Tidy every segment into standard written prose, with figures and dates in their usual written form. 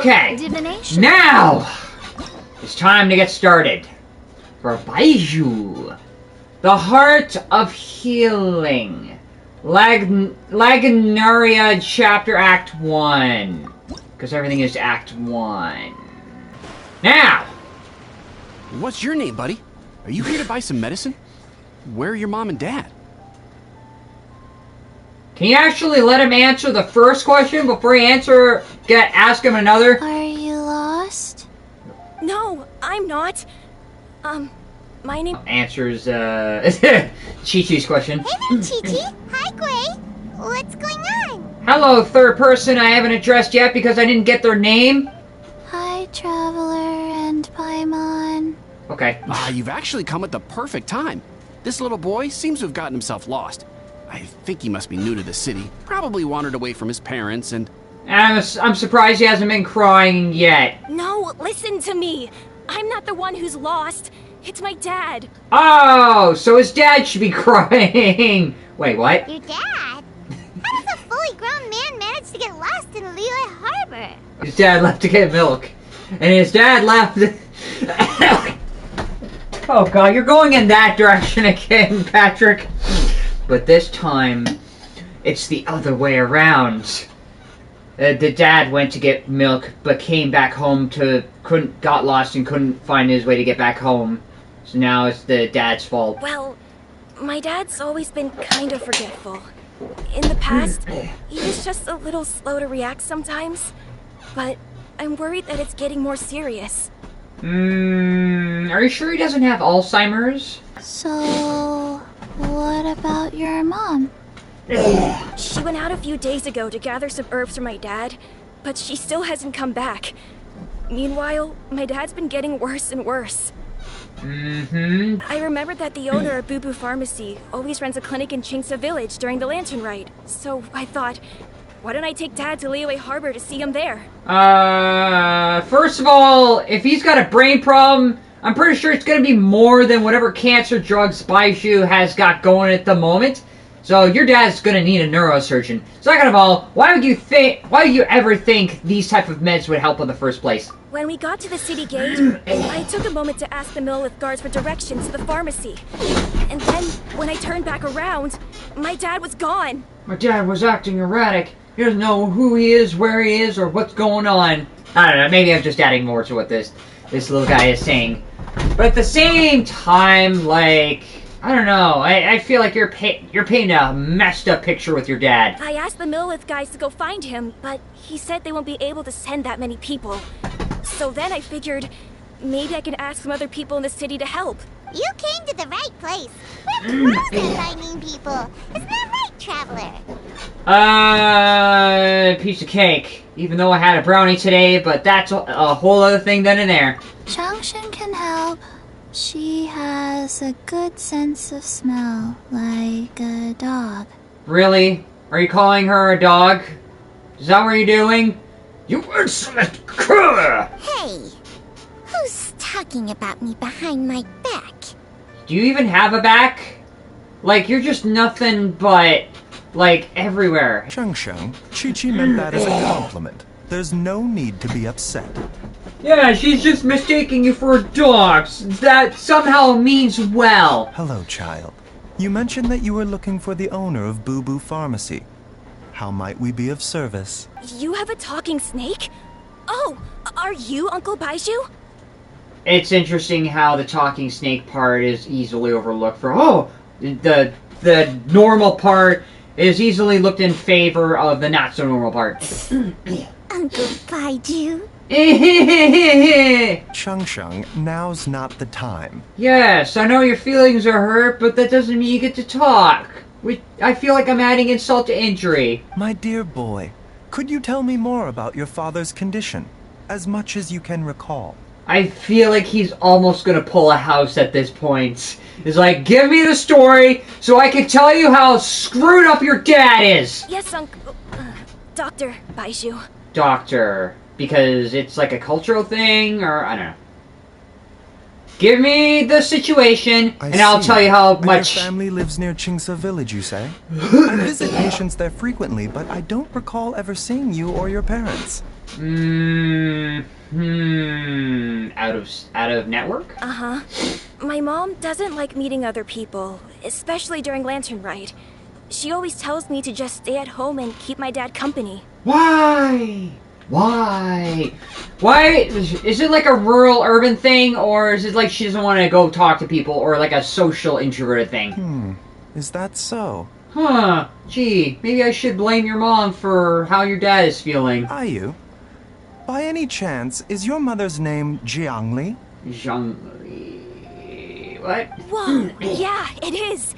Okay, Divination. now it's time to get started for BAIZHU, the Heart of Healing, Lagnaria Chapter Act 1, because everything is Act 1. Now! What's your name, buddy? Are you here to buy some medicine? Where are your mom and dad? Can you actually let him answer the first question before you ask him another? Are you lost? No, I'm not. My name... Answers, Chi-Chi's question. Hey there, Chi-Chi. Hi, Gray. What's going on? Hello, third person I haven't addressed yet because I didn't get their name. Hi, Traveler and Paimon. Okay. You've actually come at the perfect time. This little boy seems to have gotten himself lost. I think he must be new to the city. Probably wandered away from his parents and... I'm surprised he hasn't been crying yet. No, listen to me. I'm not the one who's lost. It's my dad. Oh, so his dad should be crying. Wait, what? Your dad? How does a fully grown man manage to get lost in Liyue Harbor? His dad left to get milk. And his dad left... Oh god, you're going in that direction again, Patrick. But this time, it's the other way around. The dad went to get milk, but came back home got lost and couldn't find his way to get back home. So now it's the dad's fault. Well, my dad's always been kind of forgetful. In the past, he was just a little slow to react sometimes. But I'm worried that it's getting more serious. Are you sure he doesn't have Alzheimer's? So, what about your mom? She went out a few days ago to gather some herbs for my dad, but she still hasn't come back. Meanwhile, my dad's been getting worse and worse. I remembered that the owner of Boo Pharmacy always runs a clinic in Chingsa Village during the Lantern Rite, so I thought, why don't I take Dad to Liyue Harbor to see him there? First of all, if he's got a brain problem, I'm pretty sure it's gonna be more than whatever cancer drugs BAIZHU has got going at the moment. So your dad's gonna need a neurosurgeon. Second of all, why would you ever think these type of meds would help in the first place? When we got to the city gate, I took a moment to ask the Millith guards for directions to the pharmacy. And then, when I turned back around, my dad was gone. My dad was acting erratic. He doesn't know who he is, where he is, or what's going on. I don't know, maybe I'm just adding more to what this little guy is saying. But at the same time, like, I don't know, I feel like you're painting a messed up picture with your dad. I asked the Millith guys to go find him, but he said they won't be able to send that many people. So then I figured, maybe I can ask some other people in the city to help. You came to the right place. We're pros at finding people. Isn't that right, Traveler? Piece of cake. Even though I had a brownie today, but that's a whole other thing then and there. Changshan can help. She has a good sense of smell, like a dog. Really? Are you calling her a dog? Is that what you're doing? You insolent cur! Hey, who's talking about me behind my back? Do you even have a back? Like, you're just nothing but, like, everywhere. Changshan, Chi-Chi meant that as a compliment. There's no need to be upset. Yeah, she's just mistaking you for a dog. That somehow means well. Hello, child. You mentioned that you were looking for the owner of Boo Pharmacy. How might we be of service? You have a talking snake? Oh, are you Uncle BAIZHU? It's interesting how the talking snake part is easily overlooked the normal part is easily looked in favor of the not so normal part. Uncle BAIZHU? Changshan, now's not the time. Yes, I know your feelings are hurt, but that doesn't mean you get to talk. I feel like I'm adding insult to injury. My dear boy, could you tell me more about your father's condition? As much as you can recall. I feel like he's almost gonna pull a house at this point. He's like, give me the story so I can tell you how screwed up your dad is. Yes, Uncle... Dr. BAIZHU. Doctor. Because it's like a cultural thing, or I don't know. Give me the situation, I and I'll see. tell you how And much... Your family lives near Chingsa village, you say? I visit patients there frequently, but I don't recall ever seeing you or your parents. Out of network? Uh-huh. My mom doesn't like meeting other people, especially during Lantern Rite. She always tells me to just stay at home and keep my dad company. Why? Why? Is it like a rural urban thing, or is it like she doesn't want to go talk to people, or like a social introverted thing? Is that so? Huh. Gee, maybe I should blame your mom for how your dad is feeling. Are you? By any chance, is your mother's name Jiangli? Zhangli... What? Whoa, yeah, it is.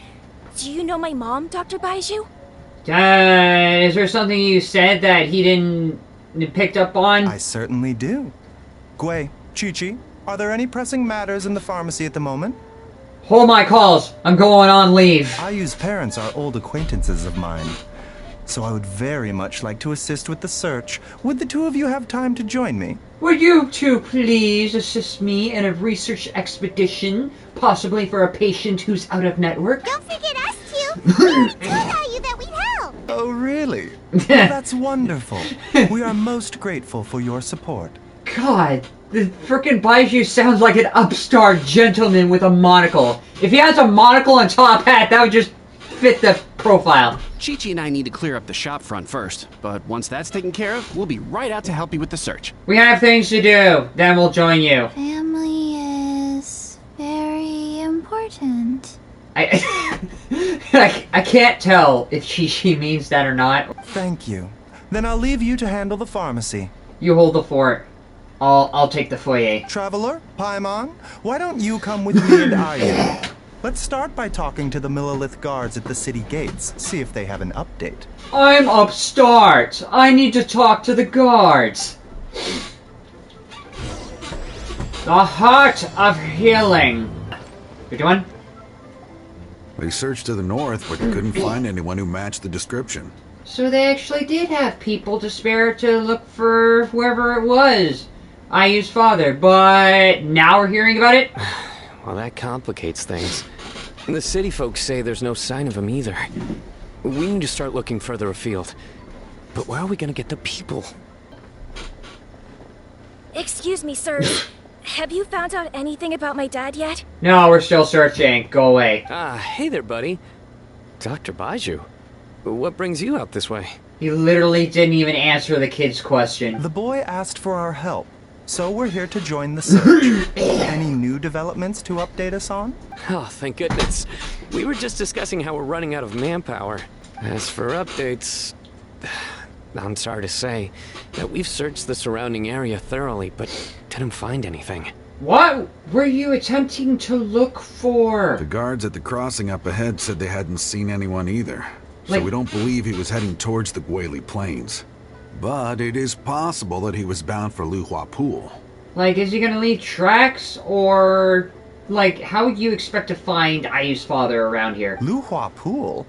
Do you know my mom, Dr. Baizhu? Is there something you said that he didn't picked up on? I certainly do. Gui, Chi-Chi, are there any pressing matters in the pharmacy at the moment? Hold my calls. I'm going on leave. Ayu's parents are old acquaintances of mine, so I would very much like to assist with the search. Would the two of you have time to join me? Would you two please assist me in a research expedition, possibly for a patient who's out of network? Don't forget us two. We already told Ayu that we'd help. Oh, really? Well, that's wonderful. We are most grateful for your support. God, the frickin' Baizhu sounds like an upstart gentleman with a monocle. If he has a monocle and top hat, that would just fit the profile. Chi-Chi and I need to clear up the shop front first, but once that's taken care of, we'll be right out to help you with the search. We have things to do, then we'll join you. Family is very important. I can't tell if she means that or not. Thank you. Then I'll leave you to handle the pharmacy. You hold the fort. I'll take the foyer. Traveler, Paimon, why don't you come with me and Ayu? Let's start by talking to the Millilith guards at the city gates, see if they have an update. I'm upstart. I need to talk to the guards. The Heart of Healing. You doing? They searched to the north, but couldn't find anyone who matched the description. So they actually did have people to spare to look for whoever it was. Ayu's father, but now we're hearing about it? Well, that complicates things. The city folks say there's no sign of him either. We need to start looking further afield. But where are we gonna get the people? Excuse me, sirs. Have you found out anything about my dad yet? No, we're still searching. Go away. Ah, hey there, buddy. Dr. Baizhu. What brings you out this way? He literally didn't even answer the kid's question. The boy asked for our help, so we're here to join the search. Any new developments to update us on? Oh, thank goodness. We were just discussing how we're running out of manpower. As for updates... I'm sorry to say that we've searched the surrounding area thoroughly, but didn't find anything. What were you attempting to look for? The guards at the crossing up ahead said they hadn't seen anyone either. So Like- we don't believe he was heading towards the Guili Plains. But it is possible that he was bound for Luhua Pool. Like, is he gonna leave tracks, or... Like, how would you expect to find Ayu's father around here? Luhua Pool?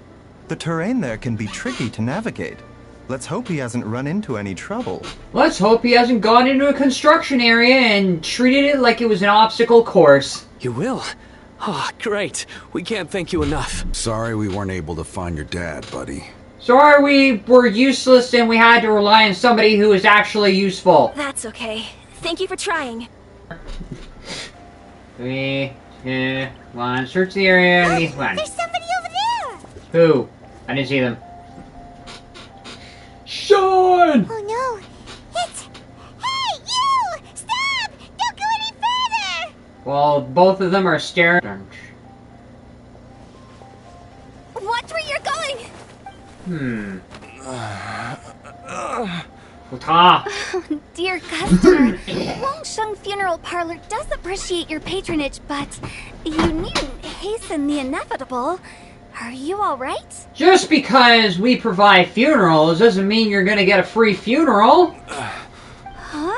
The terrain there can be tricky to navigate. Let's hope he hasn't run into any trouble. Let's hope he hasn't gone into a construction area and treated it like it was an obstacle course. You will? Oh, great. We can't thank you enough. Sorry we weren't able to find your dad, buddy. Sorry we were useless and we had to rely on somebody who was actually useful. That's okay. Thank you for trying. 3, 2, 1. Search the area. Leave one. There's somebody over there. Who? I didn't see them. Sean! Oh no. It's... Hey, you! Stop! Don't go any further! Well, both of them are staring. Watch where you're going! Ta. Dear customer, Wangsheng Funeral Parlor does appreciate your patronage, but you needn't hasten the inevitable. Are you alright? Just because we provide funerals doesn't mean you're gonna get a free funeral. Huh?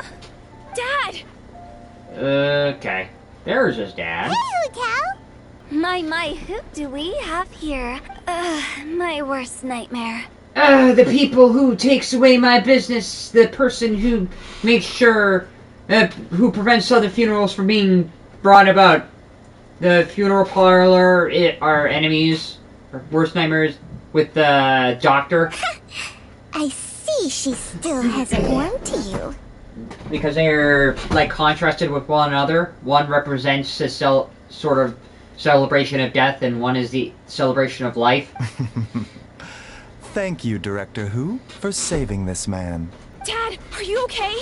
Dad! Okay. There's his dad. Hey, Hotel! My, who do we have here? My worst nightmare. The people who takes away my business, the person who makes sure, who prevents other funerals from being brought about. The funeral parlor, our enemies, our worst nightmares with the doctor. I see she still hasn't warmed to you. Because they're, like, contrasted with one another. One represents a sort of celebration of death, and one is the celebration of life. Thank you, Director Who, for saving this man. Dad, are you okay?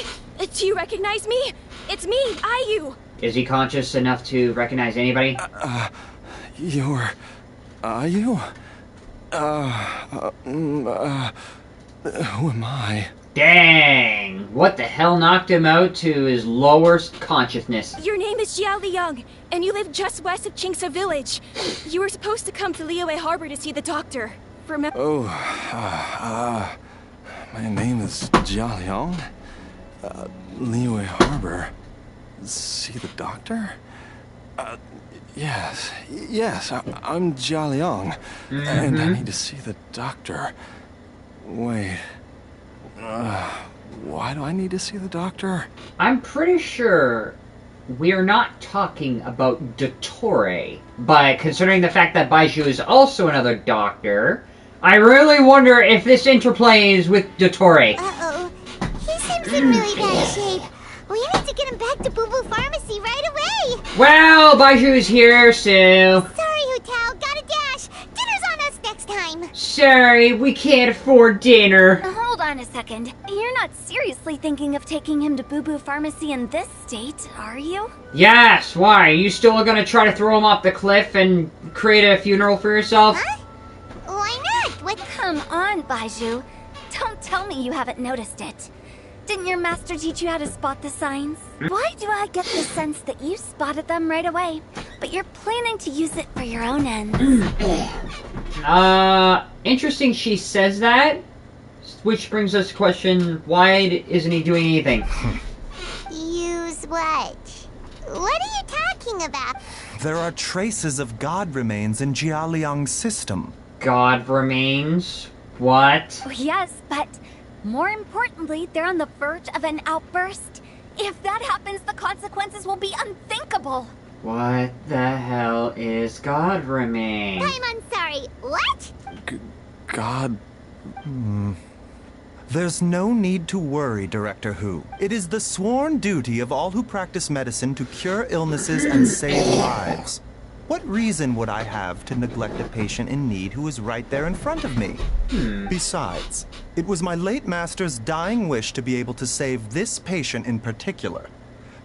Do you recognize me? It's me, Ayu. Is he conscious enough to recognize anybody? You're... Are you? Who am I? Dang! What the hell knocked him out to his lowest consciousness? Your name is Jia Liang, and you live just west of Chingsa village. You were supposed to come to Liyue Harbor to see the doctor. Remember? Oh, my name is Jia Liang. Liyue Harbor. See the doctor? Yes, I'm Jia Liang, and I need to see the doctor. Wait, why do I need to see the doctor? I'm pretty sure we're not talking about Dottore, but considering the fact that Baizhu is also another doctor, I really wonder if this interplays with Dottore. Uh-oh. He seems in really bad shape. We need to get him back to Boo Boo Pharmacy right away. Well, Baizhu's here, so... Sorry, Hutao. Gotta dash. Dinner's on us next time. Sorry, we can't afford dinner. Hold on a second. You're not seriously thinking of taking him to Boo Boo Pharmacy in this state, are you? Yes, why? Are you still gonna try to throw him off the cliff and create a funeral for yourself? Huh? Why not? What? Come on, Baizhu. Don't tell me you haven't noticed it. Didn't your master teach you how to spot the signs? Why do I get the sense that you spotted them right away, but you're planning to use it for your own ends? Interesting she says that. Which brings us to the question, why isn't he doing anything? Use what? What are you talking about? There are traces of god remains in Jia Liang's system. God remains? What? Oh, yes, but more importantly, they're on the verge of an outburst. If that happens, the consequences will be unthinkable. What the hell is God remains? I'm sorry. What? God... There's no need to worry, Director Who. It is the sworn duty of all who practice medicine to cure illnesses and save lives. What reason would I have to neglect a patient in need who is right there in front of me? Besides, it was my late master's dying wish to be able to save this patient in particular.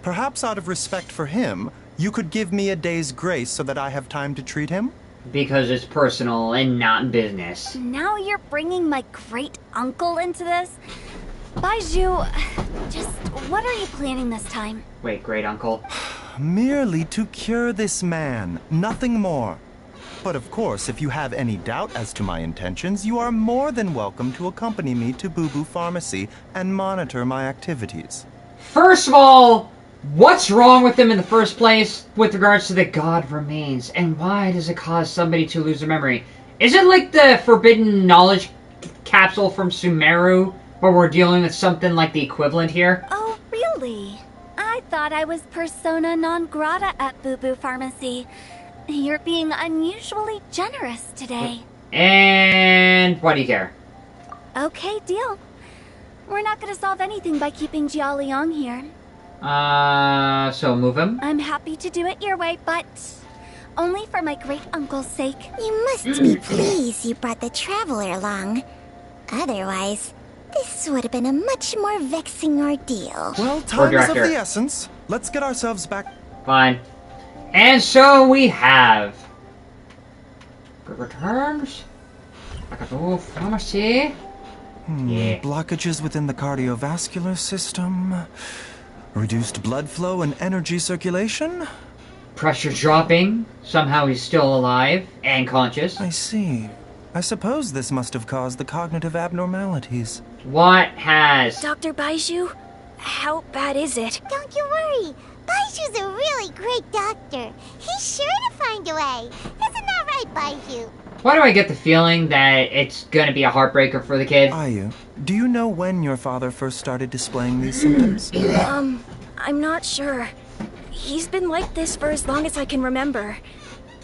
Perhaps out of respect for him, you could give me a day's grace so that I have time to treat him? Because it's personal and not business. Now you're bringing my great uncle into this? Baizhu, just what are you planning this time? Wait, great uncle? Merely to cure this man, nothing more. But of course, if you have any doubt as to my intentions, you are more than welcome to accompany me to Boo Boo Pharmacy and monitor my activities. First of all, what's wrong with him in the first place with regards to the God remains? And why does it cause somebody to lose their memory? Is it like the forbidden knowledge capsule from Sumeru, where we're dealing with something like the equivalent here? Oh, really? I thought I was persona non grata at Boo Boo Pharmacy. You're being unusually generous today. And why do you care? Okay, deal. We're not gonna solve anything by keeping Jia Liang here. So move him? I'm happy to do it your way, but only for my great uncle's sake. You must be pleased you brought the traveler along. Otherwise, this would have been a much more vexing ordeal. Well, time is of director. the essence. Let's get ourselves back. Fine. And so we have... Good returns. Like a little pharmacy. Yeah. Blockages within the cardiovascular system. Reduced blood flow and energy circulation. Pressure dropping. Somehow he's still alive and conscious. I see. I suppose this must have caused the cognitive abnormalities. What has? Dr. Baizhu, how bad is it? Don't you worry. Baizhu's a really great doctor. He's sure to find a way. Isn't that right, Baizhu? Why do I get the feeling that it's gonna be a heartbreaker for the kid? Ayu, do you know when your father first started displaying these symptoms? I'm not sure. He's been like this for as long as I can remember.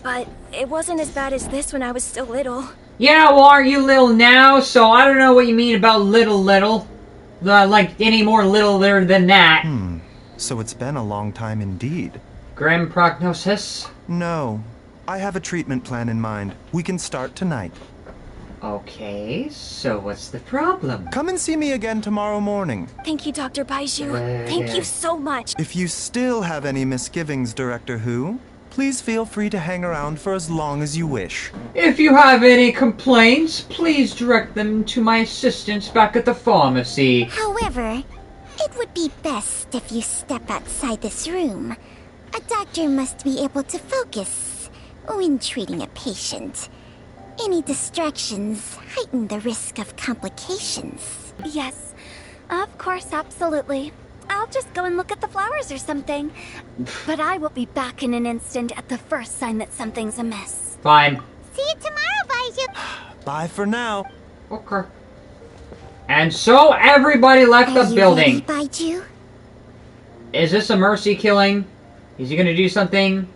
But it wasn't as bad as this when I was still little. Yeah, well, are you little now? So I don't know what you mean about little. Like any more littler than that. So it's been a long time indeed. Grim prognosis? No. I have a treatment plan in mind. We can start tonight. Okay, so what's the problem? Come and see me again tomorrow morning. Thank you, Dr. Baizhu. Thank you so much. If you still have any misgivings, Director Who, please feel free to hang around for as long as you wish. If you have any complaints, please direct them to my assistants back at the pharmacy. However, it would be best if you step outside this room. A doctor must be able to focus when treating a patient. Any distractions heighten the risk of complications. Yes, of course, absolutely. I'll just go and look at the flowers or something. But I will be back in an instant at the first sign that something's amiss. Fine. See you tomorrow, Baizhu. Bye for now. Okay. And so everybody left the building. Ready, Baizhu? Is this a mercy killing? Is he gonna do something?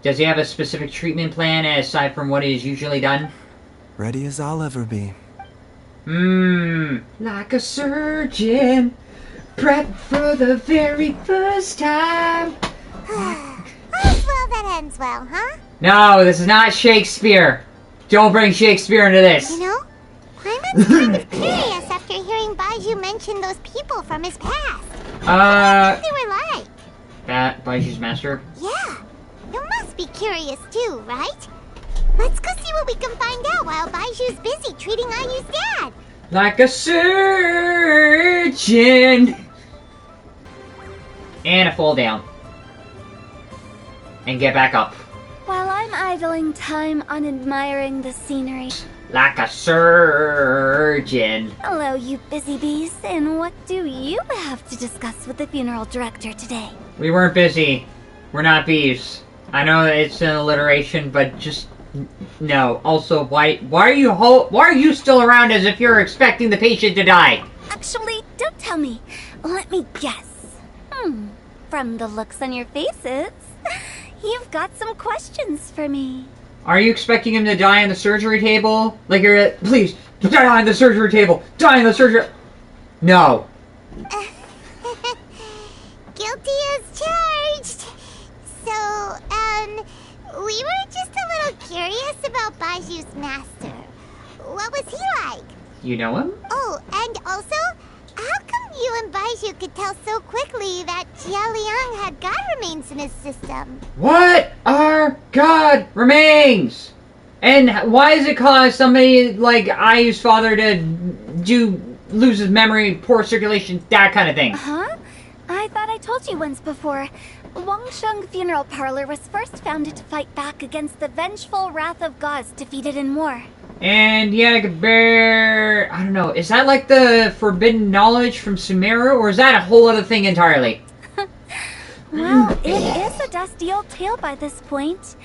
Does he have a specific treatment plan aside from what is usually done? Ready as I'll ever be. Like a surgeon, prep for the very first time. Well, that ends well, huh? No, this is not Shakespeare. Don't bring Shakespeare into this. You know, Paimon's kind of curious after hearing Baizhu mention those people from his past. What they were like. That Baizhu's master? Yeah, you must be curious too, right? Let's go see what we can find out while Baizhu's busy treating Ayu's dad. Like a surgeon. And a fall down. And get back up. While I'm idling time on admiring the scenery. Like a surgeon. Hello, you busy bees, and what do you have to discuss with the funeral director today? We weren't busy. We're not bees. I know that it's an alliteration, but just no. Also, why are you still around as if you're expecting the patient to die? Actually, don't tell me. Let me guess. From the looks on your faces, you've got some questions for me. Are you expecting him to die on the surgery table? Like you're please, die on the surgery table! Die on the surgery... No. Guilty as charged. So, we were just a little curious about Baizhu's master. What was he like? You know him? Oh, and also, how come you and Baizhu could tell so quickly that Jia Liang had god remains in his system? What are god remains? And why does it cause somebody like Ayu's father to lose his memory, poor circulation, that kind of thing? Huh? I thought I told you once before. Wangsheng Funeral Parlor was first founded to fight back against the vengeful wrath of gods defeated in war. And yeah, I don't know, is that like the forbidden knowledge from Sumeru, or is that a whole other thing entirely? Well, it is a dusty old tale by this point.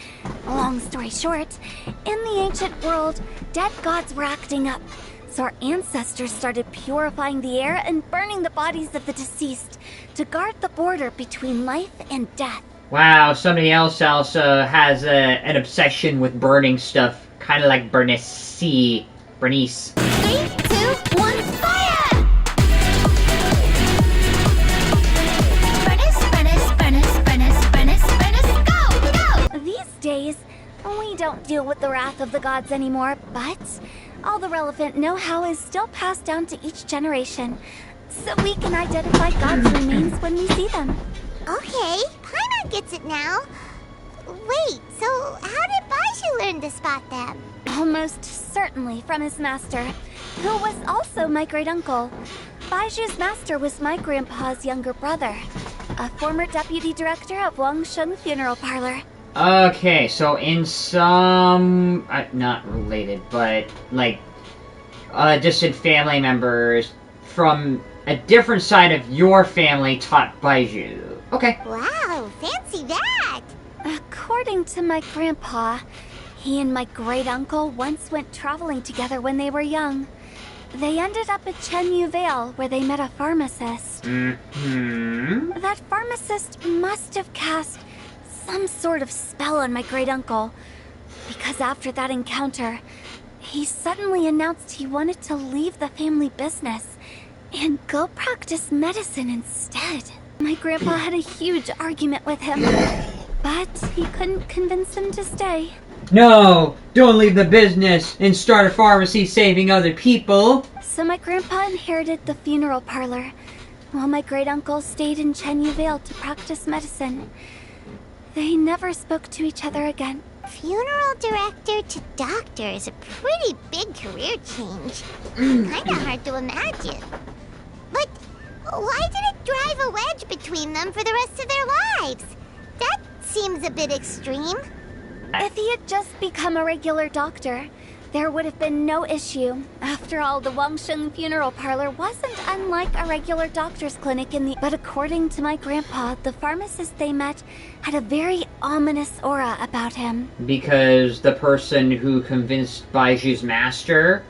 Long story short, in the ancient world, dead gods were acting up. So our ancestors started purifying the air and burning the bodies of the deceased to guard the border between life and death. Wow, somebody else also has an obsession with burning stuff. Kind of like Bernice. 3, 2, 1, fire! Go! These days, we don't deal with the wrath of the gods anymore, but all the relevant know-how is still passed down to each generation, so we can identify gods' remains when we see them. Okay, Paimon gets it now. Wait, so how did Baizhu learn to spot them? Almost certainly from his master, who was also my great-uncle. Baizhu's master was my grandpa's younger brother, a former deputy director of Wangsheng Funeral Parlor. Okay, so in some... not related, but like... distant family members from a different side of your family taught Baizhu. Okay. Wow, fancy that! According to my grandpa, he and my great-uncle once went traveling together when they were young. They ended up at Chenyu Vale, where they met a pharmacist. That pharmacist must have cast some sort of spell on my great-uncle, because after that encounter, he suddenly announced he wanted to leave the family business and go practice medicine instead. My grandpa had a huge argument with him, but he couldn't convince him to stay. No, don't leave the business and start a pharmacy saving other people. So my grandpa inherited the funeral parlor, while my great-uncle stayed in Chenyu Vale to practice medicine. They never spoke to each other again. Funeral director to doctor is a pretty big career change. Kinda hard to imagine. But why did it drive a wedge between them for the rest of their lives? That seems a bit extreme. If he had just become a regular doctor, there would have been no issue. After all, the Wangsheng funeral parlor wasn't unlike a regular doctor's clinic But according to my grandpa, the pharmacist they met had a very ominous aura about him. Because the person who convinced BAIZHU'S master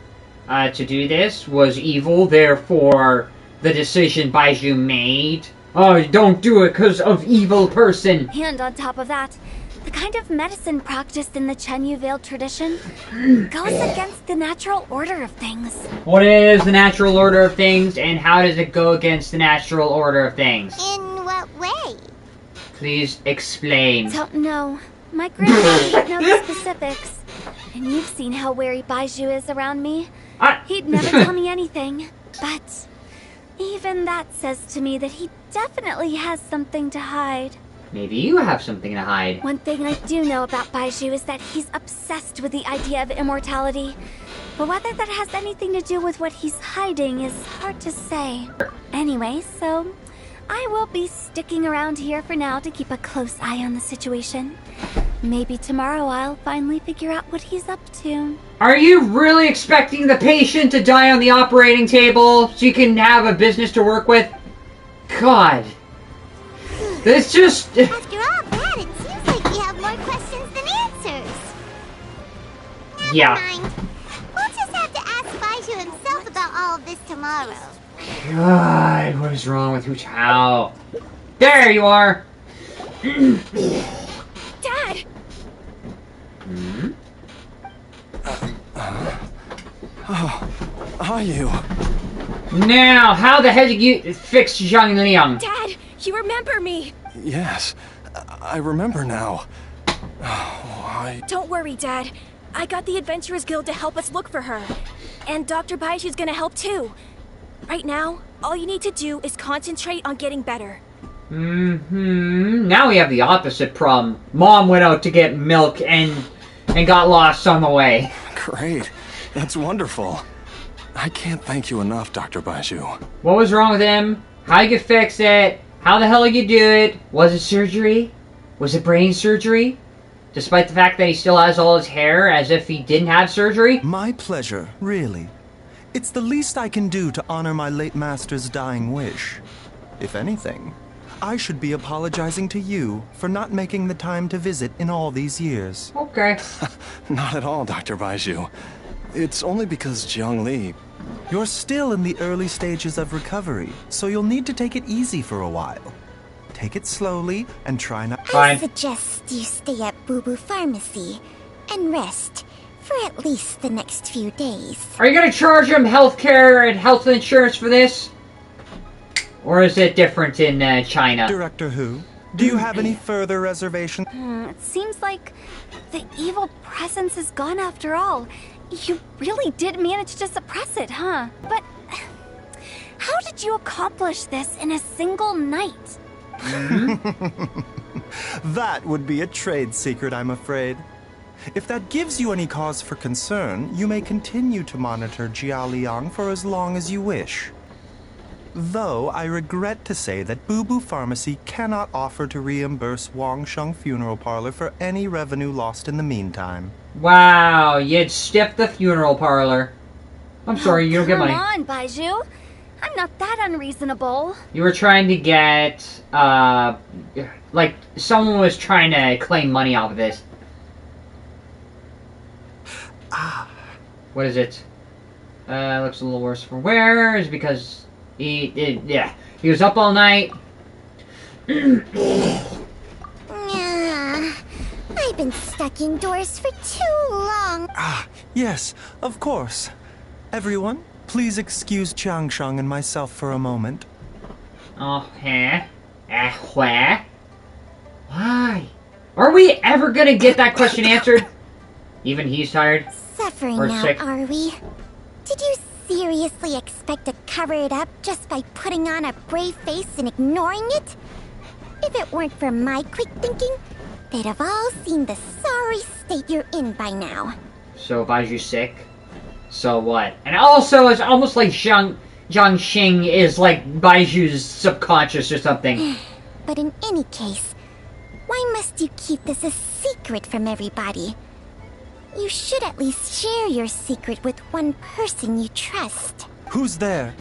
to do this was evil, therefore the decision BAIZHU made. Oh, don't do it because of evil person. And on top of that, the kind of medicine practiced in the Chenyu Vale tradition goes against the natural order of things. What is the natural order of things, and how does it go against the natural order of things? In what way? Please explain. Don't know. My grandpa didn't know the specifics. And you've seen how wary BAIZHU is around me. He'd never tell me anything. But even that says to me that he definitely has something to hide. Maybe you have something to hide. One thing I do know about BAIZHU is that he's obsessed with the idea of immortality. But whether that has anything to do with what he's hiding is hard to say. Anyway, so I will be sticking around here for now to keep a close eye on the situation. Maybe tomorrow I'll finally figure out what he's up to. Are you really expecting the patient to die on the operating table so you can have a business to work with? God. It's just... After all that, it seems like we have more questions than answers. Never mind. We'll just have to ask BAIZHU himself about all of this tomorrow. God, what is wrong with Hu Chao? There you are! Dad! Hmm? Are you? Now, how the hell did you fix Zhang Liang? Dad, you remember me! Yes, I remember now. Don't worry, Dad. I got the Adventurers Guild to help us look for her. And Dr. BAIZHU'S gonna help too. Right now, all you need to do is concentrate on getting better. Now we have the opposite problem. Mom went out to get milk and got lost on the way. Great. That's wonderful. I can't thank you enough, Dr. BAIZHU. What was wrong with him? How you fix it? How the hell did you do it? Was it surgery? Was it brain surgery? Despite the fact that he still has all his hair as if he didn't have surgery? My pleasure, really. It's the least I can do to honor my late master's dying wish. If anything, I should be apologizing to you for not making the time to visit in all these years. Okay. Not at all, Dr. BAIZHU. It's only because Jiang Li... You're still in the early stages of recovery, so you'll need to take it easy for a while. Take it slowly and try not... I suggest you stay at Boo Boo Pharmacy and rest for at least the next few days. Are you gonna charge him healthcare and health insurance for this? Or is it different in China? Director Hu, do you have any further reservations? It seems like the evil presence is gone after all. You really did manage to suppress it, huh? But how did you accomplish this in a single night? That would be a trade secret, I'm afraid. If that gives you any cause for concern, you may continue to monitor Jia Liang for as long as you wish. Though I regret to say that Boo Boo Pharmacy cannot offer to reimburse Wangsheng Funeral Parlor for any revenue lost in the meantime. Wow, you'd stiff the funeral parlor. I'm sorry, you don't get money. Come on, BAIZHU. I'm not that unreasonable. You were trying to get, like, someone was trying to claim money off of this. What is it? Looks a little worse for wear. Is because he was up all night. I've been stuck indoors for too long. Yes, of course. Everyone, please excuse Changsheng and myself for a moment. Where? Why? Are we ever gonna get that question answered? Even he's tired? Suffering Or now, sick. are we? Did you seriously expect to cover it up just by putting on a brave face and ignoring it? If it weren't for my quick thinking, they'd have all seen the sorry state you're in by now. So Baiju's sick? So what? And also, it's almost like Jiangxing is like Baiju's subconscious or something. But in any case, why must you keep this a secret from everybody? You should at least share your secret with one person you trust. Who's there?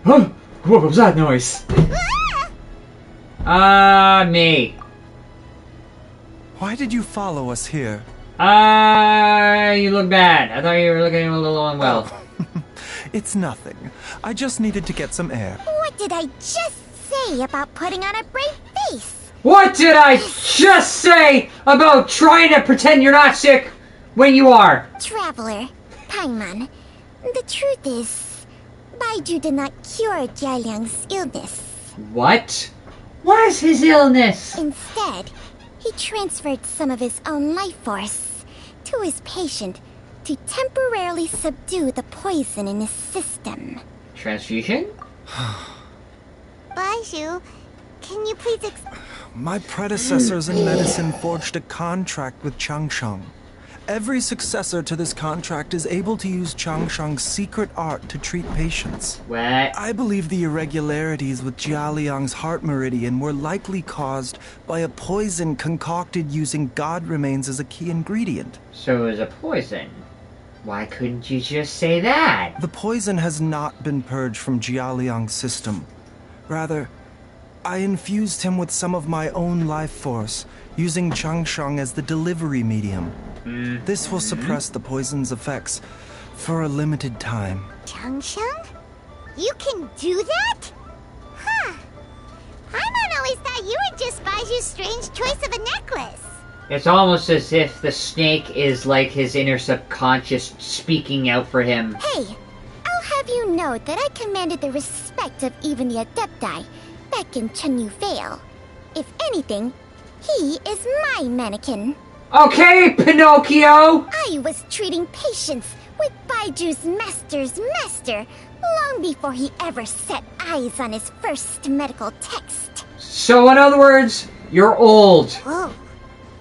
Huh? What was that noise? Me. Why did you follow us here? You look bad. I thought you were looking a little unwell. It's nothing. I just needed to get some air. What did I just say about putting on a brave face? What did I just say about trying to pretend you're not sick when you are? Traveler, Paimon, the truth is, Baizhu did not cure Jialiang's illness. What? What is his illness? Instead, he transferred some of his own life force to his patient to temporarily subdue the poison in his system. Transfusion? Baizhu, can you please My predecessors in medicine forged a contract with Changsheng. Every successor to this contract is able to use Changsheng's secret art to treat patients. What? I believe the irregularities with Jialiang's heart meridian were likely caused by a poison concocted using god remains as a key ingredient. So it was a poison. Why couldn't you just say that? The poison has not been purged from Jialiang's system. Rather, I infused him with some of my own life force, using Changsheng as the delivery medium. This will suppress the poison's effects for a limited time. Changsheng? You can do that? Huh. Paimon always thought you were just Baiju's strange choice of a necklace. It's almost as if the snake is like his inner subconscious speaking out for him. Hey, I'll have you know that I commanded the respect of even the Adepti back in Chenyu Vale. If anything, he is my mannequin. Okay, Pinocchio! I was treating patients with Baiju's master's master long before he ever set eyes on his first medical text. So in other words, you're old. Whoa.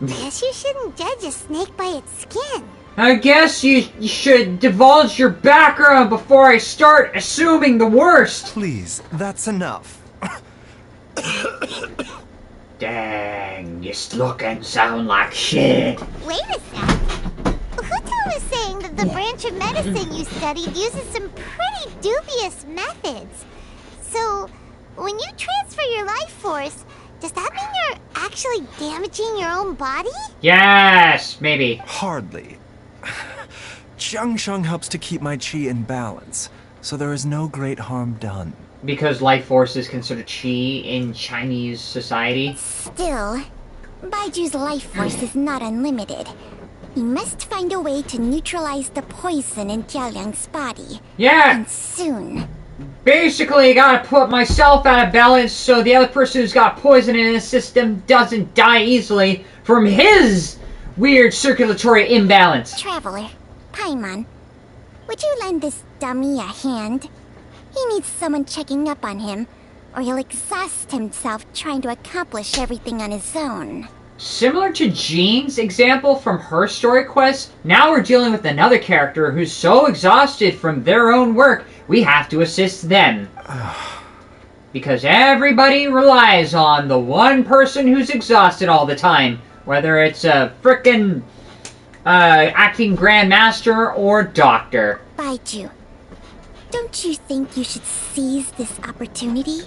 Guess you shouldn't judge a snake by its skin. I guess you should divulge your background before I start assuming the worst. Please, that's enough. Dang, you look and sound like shit. Wait a sec. Huto was saying that the branch of medicine you studied uses some pretty dubious methods. So, when you transfer your life force, does that mean you're actually damaging your own body? Yes, maybe. Hardly. Changsheng helps to keep my chi in balance, so there is no great harm done. Because life force is considered chi in Chinese society? Still, Baiju's life force is not unlimited. We must find a way to neutralize the poison in Jialiang's body. Yeah! And soon. Basically, I gotta put myself out of balance so the other person who's got poison in his system doesn't die easily from his weird circulatory imbalance. Traveler, Paimon, would you lend this dummy a hand? He needs someone checking up on him, or he'll exhaust himself trying to accomplish everything on his own. Similar to Jean's example from her story quest, now we're dealing with another character who's so exhausted from their own work, we have to assist them. Because everybody relies on the one person who's exhausted all the time, whether it's a frickin' acting grandmaster or doctor. Baizhu, don't you think you should seize this opportunity?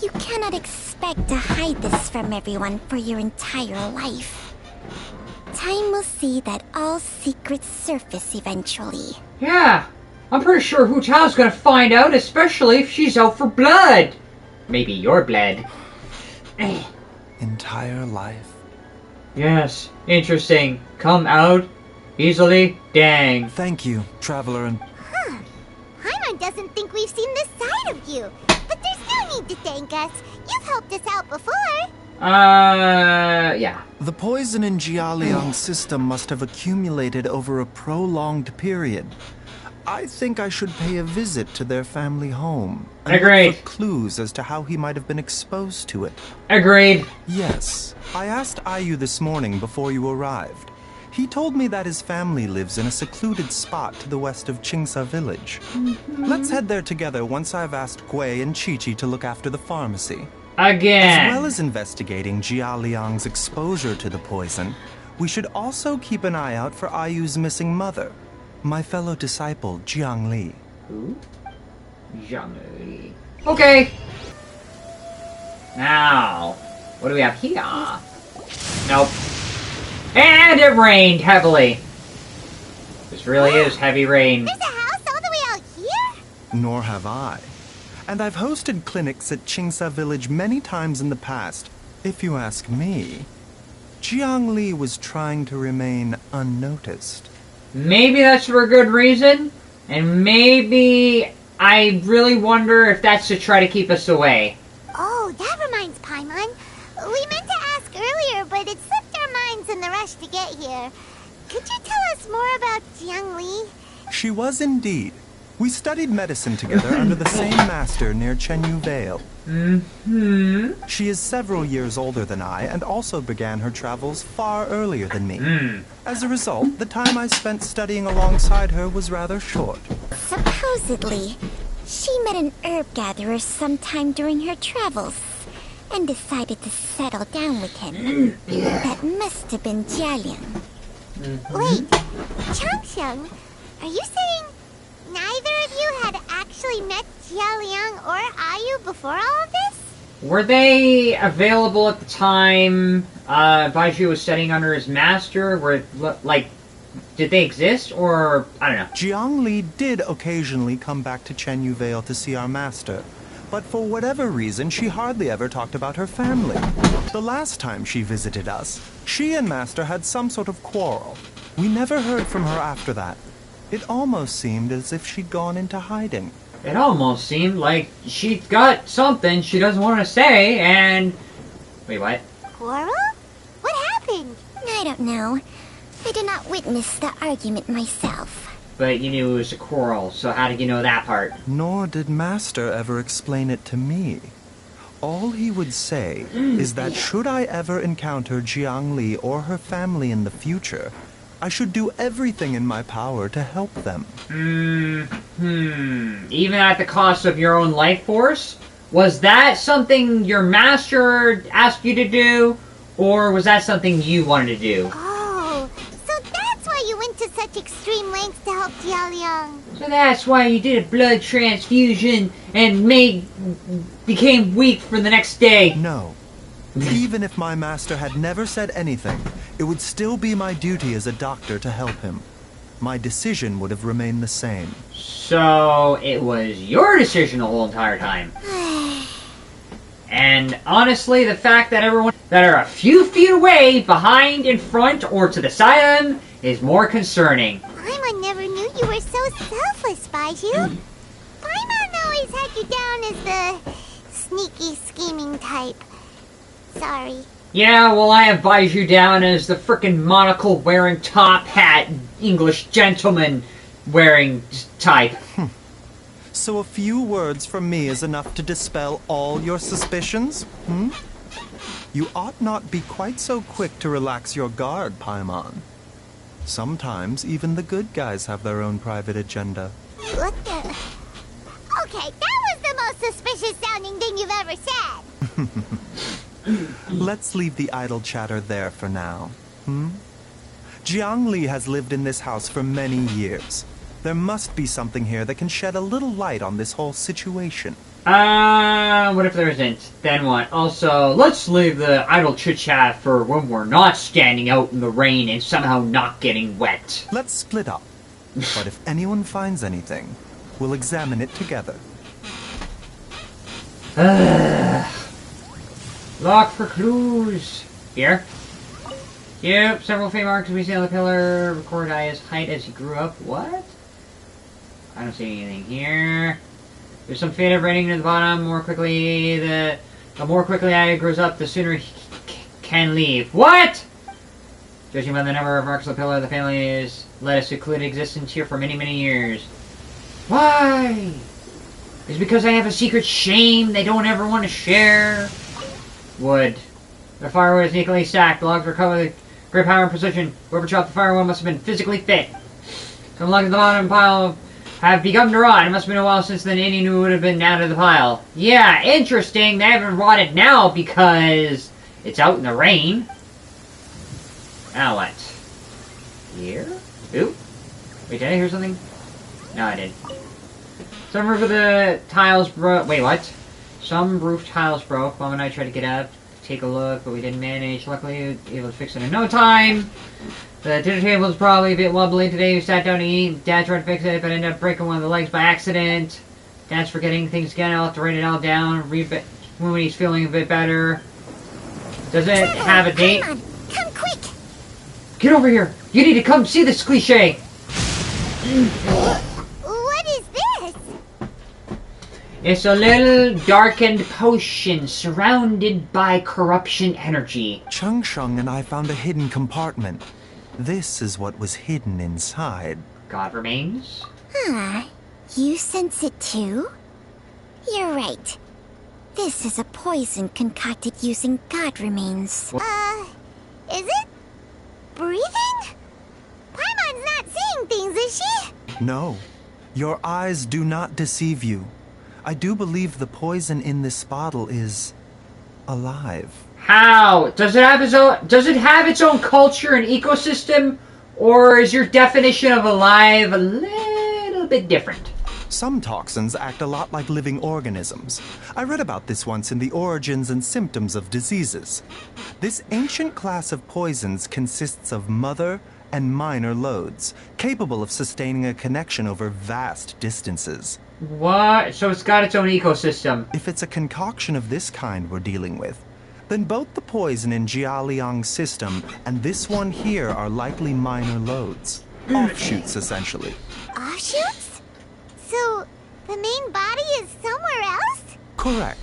You cannot expect to hide this from everyone for your entire life. Time will see that all secrets surface eventually. Yeah, I'm pretty sure Hu Tao's gonna find out, especially if she's out for blood. Maybe your blood. Entire life. Yes, interesting. Come out easily, dang. Thank you, traveler, and Paimon doesn't think we've seen this side of you. But there's no need to thank us. You've helped us out before. Yeah. the poison in Jialiang's system must have accumulated over a prolonged period. I think I should pay a visit to their family home and Agreed. look for clues as to how he might have been exposed to it. Agreed. Yes, I asked Ayu this morning before you arrived. He told me that his family lives in a secluded spot to the west of Qingsa village. Let's head there together once I've asked Gui and Chi-Chi to look after the pharmacy. Again. As well as investigating Jialiang's exposure to the poison, we should also keep an eye out for Ayu's missing mother, my fellow disciple, Jiang Li. Who? Jiang Li. Okay. Now, what do we have here? Nope. And it rained heavily. This really is heavy rain. There's a house all the way out here? Nor have I. And I've hosted clinics at Qingsa village many times in the past. If you ask me, Jiang Li was trying to remain unnoticed. Maybe that's for a good reason, and maybe I really wonder if that's to try to keep us away. Oh, that reminds Paimon. We meant to ask earlier, but it slipped our minds in the rush to get here. Could you tell us more about Jiang Li? She was indeed. We studied medicine together under the same master near Chenyu Vale. She is several years older than I and also began her travels far earlier than me. As a result, the time I spent studying alongside her was rather short. Supposedly, she met an herb gatherer sometime during her travels and decided to settle down with him. That must have been Jialiang. Wait, Changxiang, are you saying neither of you had actually met Jialiang or Ayu before all of this? Were they available at the time Baizhu was studying under his master? Did they exist, or I don't know? Jiang Li did occasionally come back to Chenyu Vale to see our master, but for whatever reason, she hardly ever talked about her family. The last time she visited us, she and master had some sort of quarrel. We never heard from her after that. It almost seemed as if she'd gone into hiding. It almost seemed like she's got something she doesn't want to say, and... Wait, what? Quarrel? What happened? I don't know. I did not witness the argument myself. But you knew it was a quarrel, so how did you know that part? Nor did master ever explain it to me. All he would say is that should I ever encounter Jiang Li or her family in the future, I should do everything in my power to help them. Even at the cost of your own life force? Was that something your master asked you to do? Or was that something you wanted to do? Oh, so that's why you went to such extreme lengths to help Jialiang. So that's why you did a blood transfusion and became weak for the next day. No. Even if my master had never said anything, it would still be my duty as a doctor to help him. My decision would have remained the same. So it was your decision the whole entire time. And honestly, the fact that everyone that are a few feet away, behind, in front, or to the side of them is more concerning. Paimon never knew you were so selfless, Baizhu. Paimon always had you down as the sneaky, scheming type. Sorry. Yeah, well, I have Baizhu down as the frickin' monocle-wearing, top-hat, English gentleman-wearing type. So a few words from me is enough to dispel all your suspicions? You ought not be quite so quick to relax your guard, Paimon. Sometimes even the good guys have their own private agenda. What the... Okay, that was the most suspicious-sounding thing you've ever said. Let's leave the idle chatter there for now. Jiang Li has lived in this house for many years. There must be something here that can shed a little light on this whole situation. What if there isn't? Then what? Also, let's leave the idle chit-chat for when we're not standing out in the rain and somehow not getting wet. Let's split up. But if anyone finds anything, we'll examine it together. Lock for clues. Here. Yep, several faint marks we see on the pillar. Record his height as he grew up. What? I don't see anything here. There's some faded writing near the bottom. The more quickly I grows up, the sooner he can leave. What? Judging by the number of marks on the pillar, the family has led a secluded existence here for many, many years. Why? Is it because I have a secret shame they don't ever want to share? Wood. The firewood is neatly stacked. The logs were covered with great power and precision. Whoever chopped the firewood must have been physically fit. Some logs at the bottom pile have begun to rot. It must have been a while since then any knew would have been out of the pile. Yeah, interesting. They haven't rotted now because it's out in the rain. Now what? Here? Ooh. Wait, did I hear something? No, I did. Some roof of the tiles broke. Wait, what? Some roof tiles broke. Mom and I tried to get up, take a look, but we didn't manage. Luckily, we were able to fix it in no time. The dinner table is probably a bit wobbly today. We sat down to eat. Dad tried to fix it, but ended up breaking one of the legs by accident. Dad's forgetting things again. I'll have to write it all down. Read it when he's feeling a bit better. Does it have a date? Come on, come quick! Get over here! You need to come see this cliche! What is this? It's a little darkened potion surrounded by corruption energy. Chung Shung and I found a hidden compartment. This is what was hidden inside. God remains? Huh. You sense it too? You're right. This is a poison concocted using God remains. Is it? Breathing? Paimon's not seeing things, is she? No. Your eyes do not deceive you. I do believe the poison in this bottle is alive. How? Does it have its own culture and ecosystem? Or is your definition of alive a little bit different? Some toxins act a lot like living organisms. I read about this once in the Origins and Symptoms of Diseases. This ancient class of poisons consists of mother and minor loads, capable of sustaining a connection over vast distances. What? So it's got its own ecosystem. If it's a concoction of this kind we're dealing with, then both the poison in Jialiang's system and this one here are likely minor loads. Offshoots, essentially. Offshoots? So, the main body is somewhere else? Correct.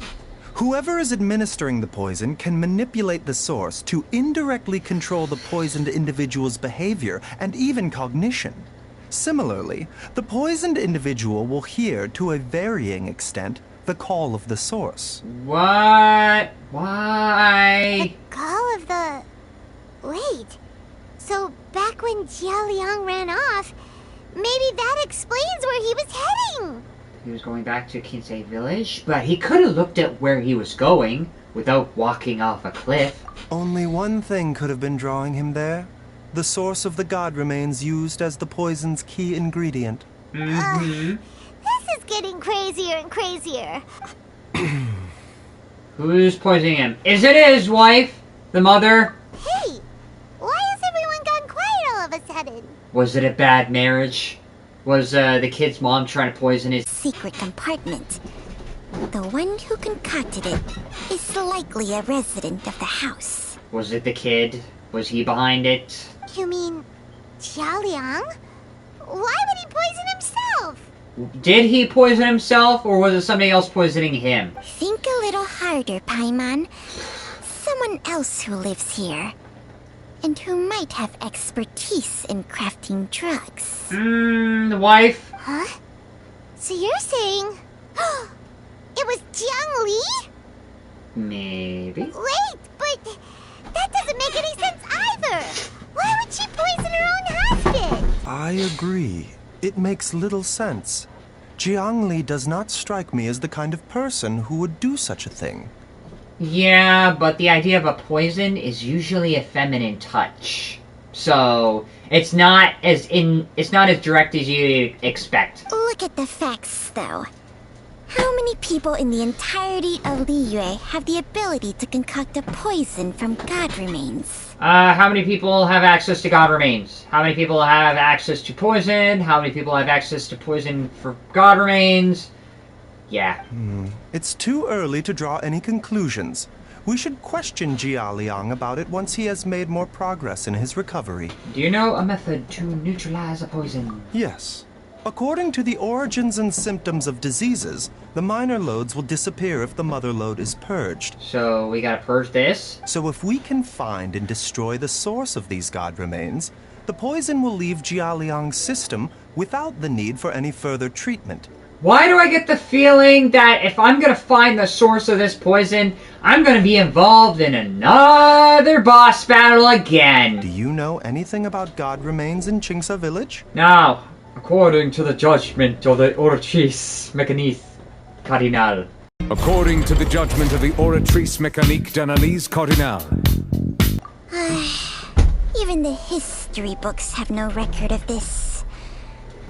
Whoever is administering the poison can manipulate the source to indirectly control the poisoned individual's behavior and even cognition. Similarly, the poisoned individual will hear, to a varying extent, the call of the source. What? Why? The call of the... Wait. So, back when Jia Liang ran off, maybe that explains where he was heading. He was going back to Kinsei Village, but he could have looked at where he was going without walking off a cliff. Only one thing could have been drawing him there. The source of the god remains used as the poison's key ingredient. This is getting crazier and crazier. Who's poisoning him? Is it his wife? The mother? Hey, why has everyone gone quiet all of a sudden? Was it a bad marriage? Was the kid's mom trying to poison his... Secret compartment. The one who concocted it is likely a resident of the house. Was it the kid? Was he behind it? You mean Jia Liang? Why would he poison himself? Did he poison himself, or was it somebody else poisoning him? Think a little harder, Paimon. Someone else who lives here. And who might have expertise in crafting drugs. The wife? Huh? So you're saying... it was Jiang Li? Maybe. Wait, but that doesn't make any sense either. Why would she poison her own husband? I agree. It makes little sense. Jiang Li does not strike me as the kind of person who would do such a thing. Yeah, but the idea of a poison is usually a feminine touch. So, it's not as direct as you'd expect. Look at the facts, though. How many people in the entirety of Liyue have the ability to concoct a poison from god remains? How many people have access to god remains? How many people have access to poison? How many people have access to poison for god remains? Yeah. It's too early to draw any conclusions. We should question Jia Liang about it once he has made more progress in his recovery. Do you know a method to neutralize a poison? Yes. According to the origins and symptoms of diseases, the minor loads will disappear if the mother load is purged. So we gotta purge this? So if we can find and destroy the source of these god remains, the poison will leave Jia Liang's system without the need for any further treatment. Why do I get the feeling that if I'm gonna find the source of this poison, I'm gonna be involved in another boss battle again? Do you know anything about god remains in Qingsa village? No. According to the judgment of the Oratrice Mécanique Cardinal. According to the judgment of the Oratrice Mécanique d'Analyse Cardinal. Even the history books have no record of this.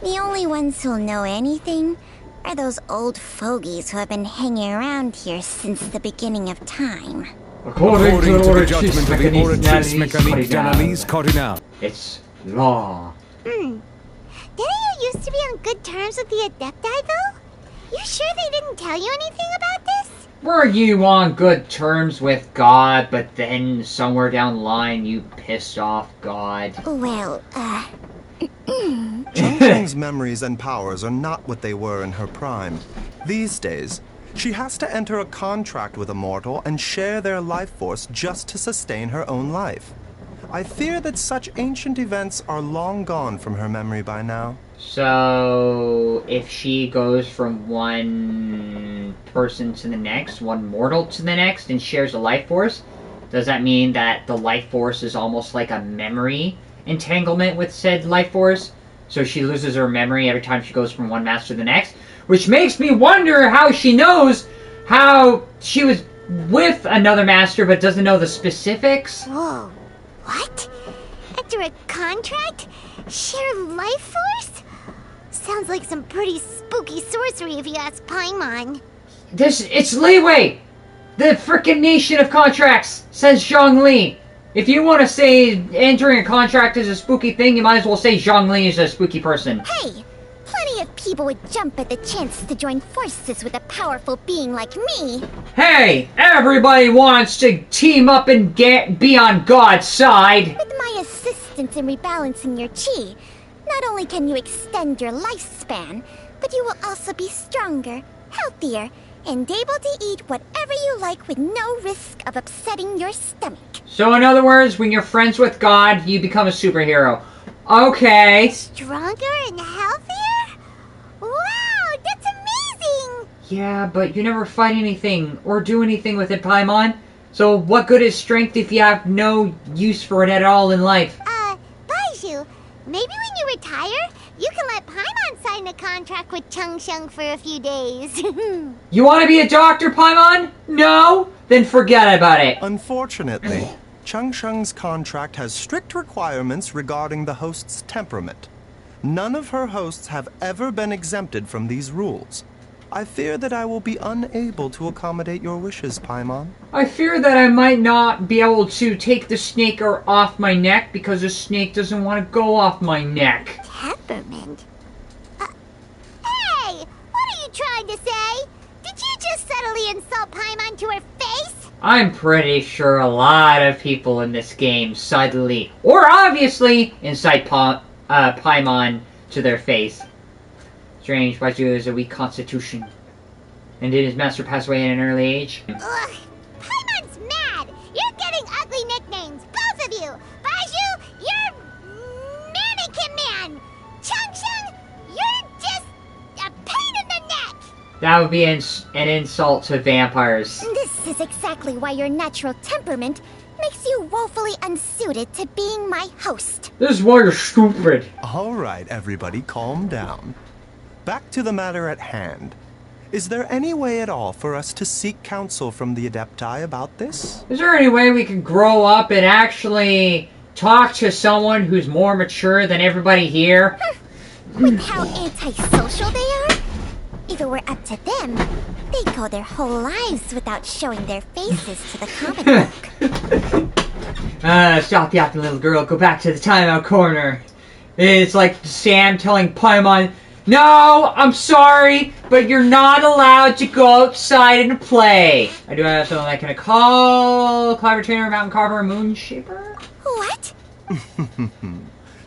The only ones who'll know anything are those old fogies who have been hanging around here since the beginning of time. According to the judgment of the Oratrice Mécanique d'Analyse Cardinal. It's law. Didn't you used to be on good terms with the Adepti, though? You sure they didn't tell you anything about this? Were you on good terms with God, but then somewhere down the line you pissed off God? Well, Chang's memories and powers are not what they were in her prime. These days, she has to enter a contract with a mortal and share their life force just to sustain her own life. I fear that such ancient events are long gone from her memory by now. So, if she goes from one person to the next, one mortal to the next, and shares a life force, does that mean that the life force is almost like a memory entanglement with said life force? So she loses her memory every time she goes from one master to the next? Which makes me wonder how she knows how she was with another master but doesn't know the specifics. Whoa. What? Enter a contract? Share life force? Sounds like some pretty spooky sorcery if you ask Paimon. It's leeway! The frickin' nation of contracts, says Zhongli. If you want to say entering a contract is a spooky thing, you might as well say Zhongli is a spooky person. Hey! Plenty of people would jump at the chance to join forces with a powerful being like me. Hey! Everybody wants to team up and be on God's side! With my assistance in rebalancing your chi, not only can you extend your lifespan, but you will also be stronger, healthier, and able to eat whatever you like with no risk of upsetting your stomach. So in other words, when you're friends with God, you become a superhero. Okay. Stronger and healthier? Wow, that's amazing! Yeah, but you never fight anything or do anything with it, Paimon. So what good is strength if you have no use for it at all in life? Baizhu, maybe when you retire, you can let Paimon sign a contract with Changsheng for a few days. You want to be a doctor, Paimon? No? Then forget about it. Unfortunately, Changsheng's contract has strict requirements regarding the host's temperament. None of her hosts have ever been exempted from these rules. I fear that I will be unable to accommodate your wishes, Paimon. I fear that I might not be able to take the snake off my neck because the snake doesn't want to go off my neck. Temperament? Hey! What are you trying to say? Did you just subtly insult Paimon to her face? I'm pretty sure a lot of people in this game subtly, or obviously, incite Paimon to their face. Strange, BAIZHU has a weak constitution. And did his master pass away at an early age? Ugh! Paimon's mad! You're getting ugly nicknames, both of you! BAIZHU, you're Mannequin Man! Changsheng, you're just a pain in the neck! That would be an insult to vampires. This is exactly why your natural temperament makes you woefully unsuited to being my host. This is why you're stupid. All right, everybody, calm down. Back to the matter at hand. Is there any way at all for us to seek counsel from the Adepti about this? Is there any way we can grow up and actually talk to someone who's more mature than everybody here? With how antisocial they are? If it were up to them, they'd go their whole lives without showing their faces to the comic book. Stop yapping, little girl. Go back to the timeout corner. It's like Sam telling Paimon, "No, I'm sorry, but you're not allowed to go outside and play." I do have something I can call Climber Trainer, Mountain Carver, Moon Shaper. What?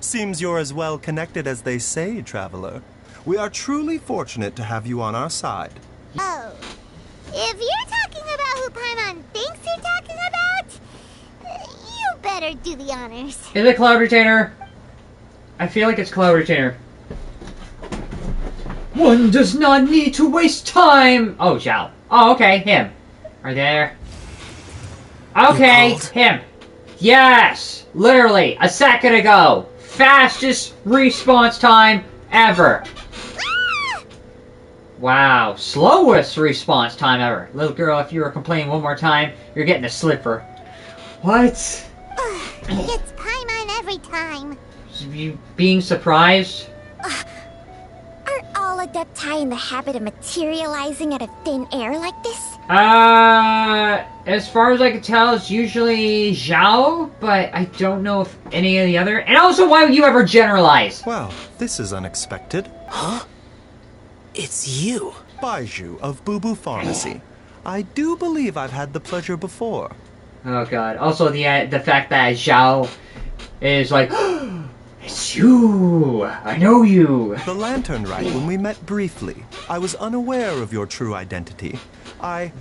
Seems you're as well connected as they say, traveler. We are truly fortunate to have you on our side. Oh, if you're talking about who Paimon thinks you're talking about, you better do the honors. Is it Cloud Retainer? I feel like it's Cloud Retainer. One does not need to waste time! Oh, Zhao. Oh, okay, him. Right there. Okay, him. Yes! Literally, a second ago. Fastest response time ever. Wow, slowest response time ever. Little girl, if you were complaining one more time, you're getting a slipper. What? It's Paimon every time. You being surprised? Are all Adepti in the habit of materializing out of thin air like this? As far as I can tell, it's usually Zhao, but I don't know if any of the other... And also, why would you ever generalize? Well, this is unexpected. Huh? It's you. Baizhu of Boo Boo Pharmacy. I do believe I've had the pleasure before. Oh god. Also, the fact that Zhao is like... It's you! I know you! The Lantern Rite, when we met briefly, I was unaware of your true identity. I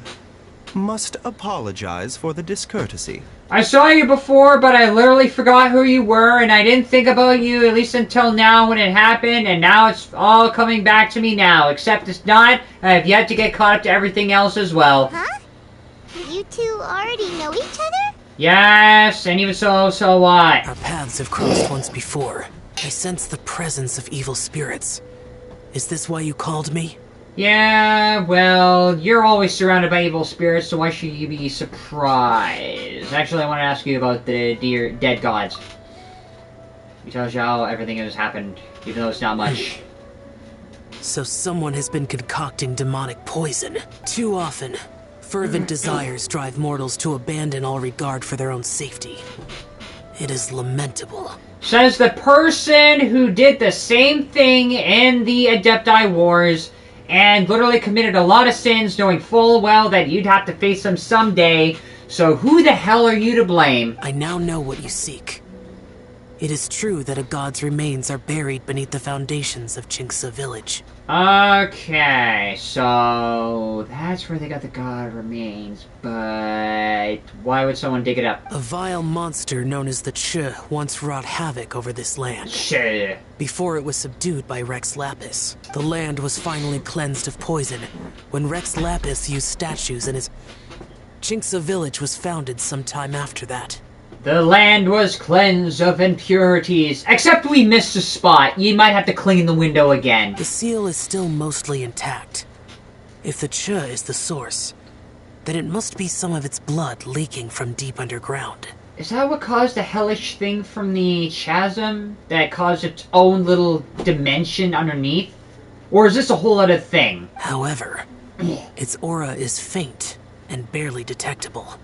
must apologize for the discourtesy. I saw you before, but I literally forgot who you were, and I didn't think about you, at least until now when it happened, and now it's all coming back to me now, except it's not. I have yet to get caught up to everything else as well. Huh? You two already know each other? Yes, and even so what? Our paths have crossed once before. I sense the presence of evil spirits. Is this why you called me? Yeah, well, you're always surrounded by evil spirits, so why should you be surprised? Actually, I want to ask you about the dead gods. You tell Zhao everything that has happened, even though it's not much. So someone has been concocting demonic poison. Too often, fervent desires drive mortals to abandon all regard for their own safety. It is lamentable. Says the person who did the same thing in the Adepti Wars and literally committed a lot of sins knowing full well that you'd have to face them someday. So who the hell are you to blame? I now know what you seek. It is true that a god's remains are buried beneath the foundations of Genshin village. Okay, so that's where they got the god remains, but why would someone dig it up? A vile monster known as the Ch once wrought havoc over this land. Ch. Before it was subdued by Rex Lapis, the land was finally cleansed of poison when Rex Lapis used statues in his... Genshin village was founded sometime after that. The land was cleansed of impurities. Except we missed a spot. You might have to clean the window again. The seal is still mostly intact. If the Ch is the source, then it must be some of its blood leaking from deep underground. Is that what caused the hellish thing from the chasm? That caused its own little dimension underneath? Or is this a whole other thing? However, its aura is faint and barely detectable.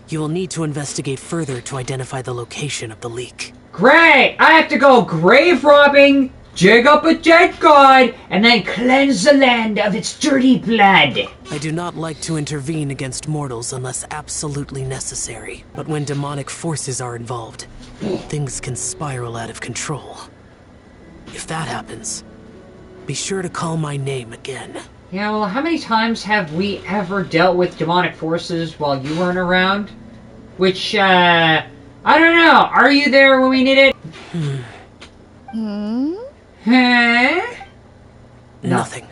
You will need to investigate further to identify the location of the leak. Great! I have to go grave robbing, dig up a dead god, and then cleanse the land of its dirty blood. I do not like to intervene against mortals unless absolutely necessary. But when demonic forces are involved, things can spiral out of control. If that happens, be sure to call my name again. Yeah, well, how many times have we ever dealt with demonic forces while you weren't around? Which, I don't know. Are you there when we need it? Huh? Nothing.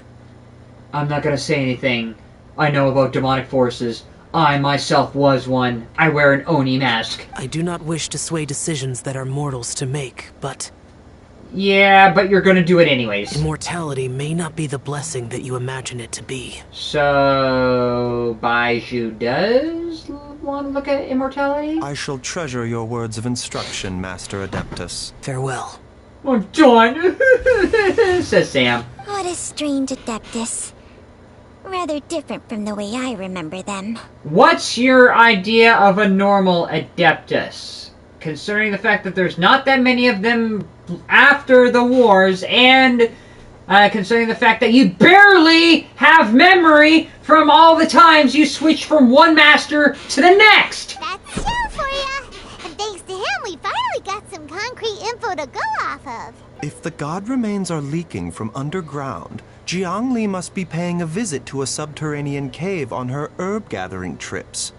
I'm not gonna say anything. I know about demonic forces. I myself was one. I wear an Oni mask. I do not wish to sway decisions that are mortals to make, but... Yeah, but you're gonna do it anyways. Immortality may not be the blessing that you imagine it to be. So... Baizhu does want to look at immortality? I shall treasure your words of instruction, Master Adeptus. Farewell. I'm done, says Sam. What a strange Adeptus. Rather different from the way I remember them. What's your idea of a normal Adeptus? Considering the fact that there's not that many of them after the wars, and considering the fact that you barely have memory from all the times you switch from one master to the next! That's true for ya! And thanks to him, we finally got some concrete info to go off of. If the god remains are leaking from underground, Jiangli must be paying a visit to a subterranean cave on her herb-gathering trips.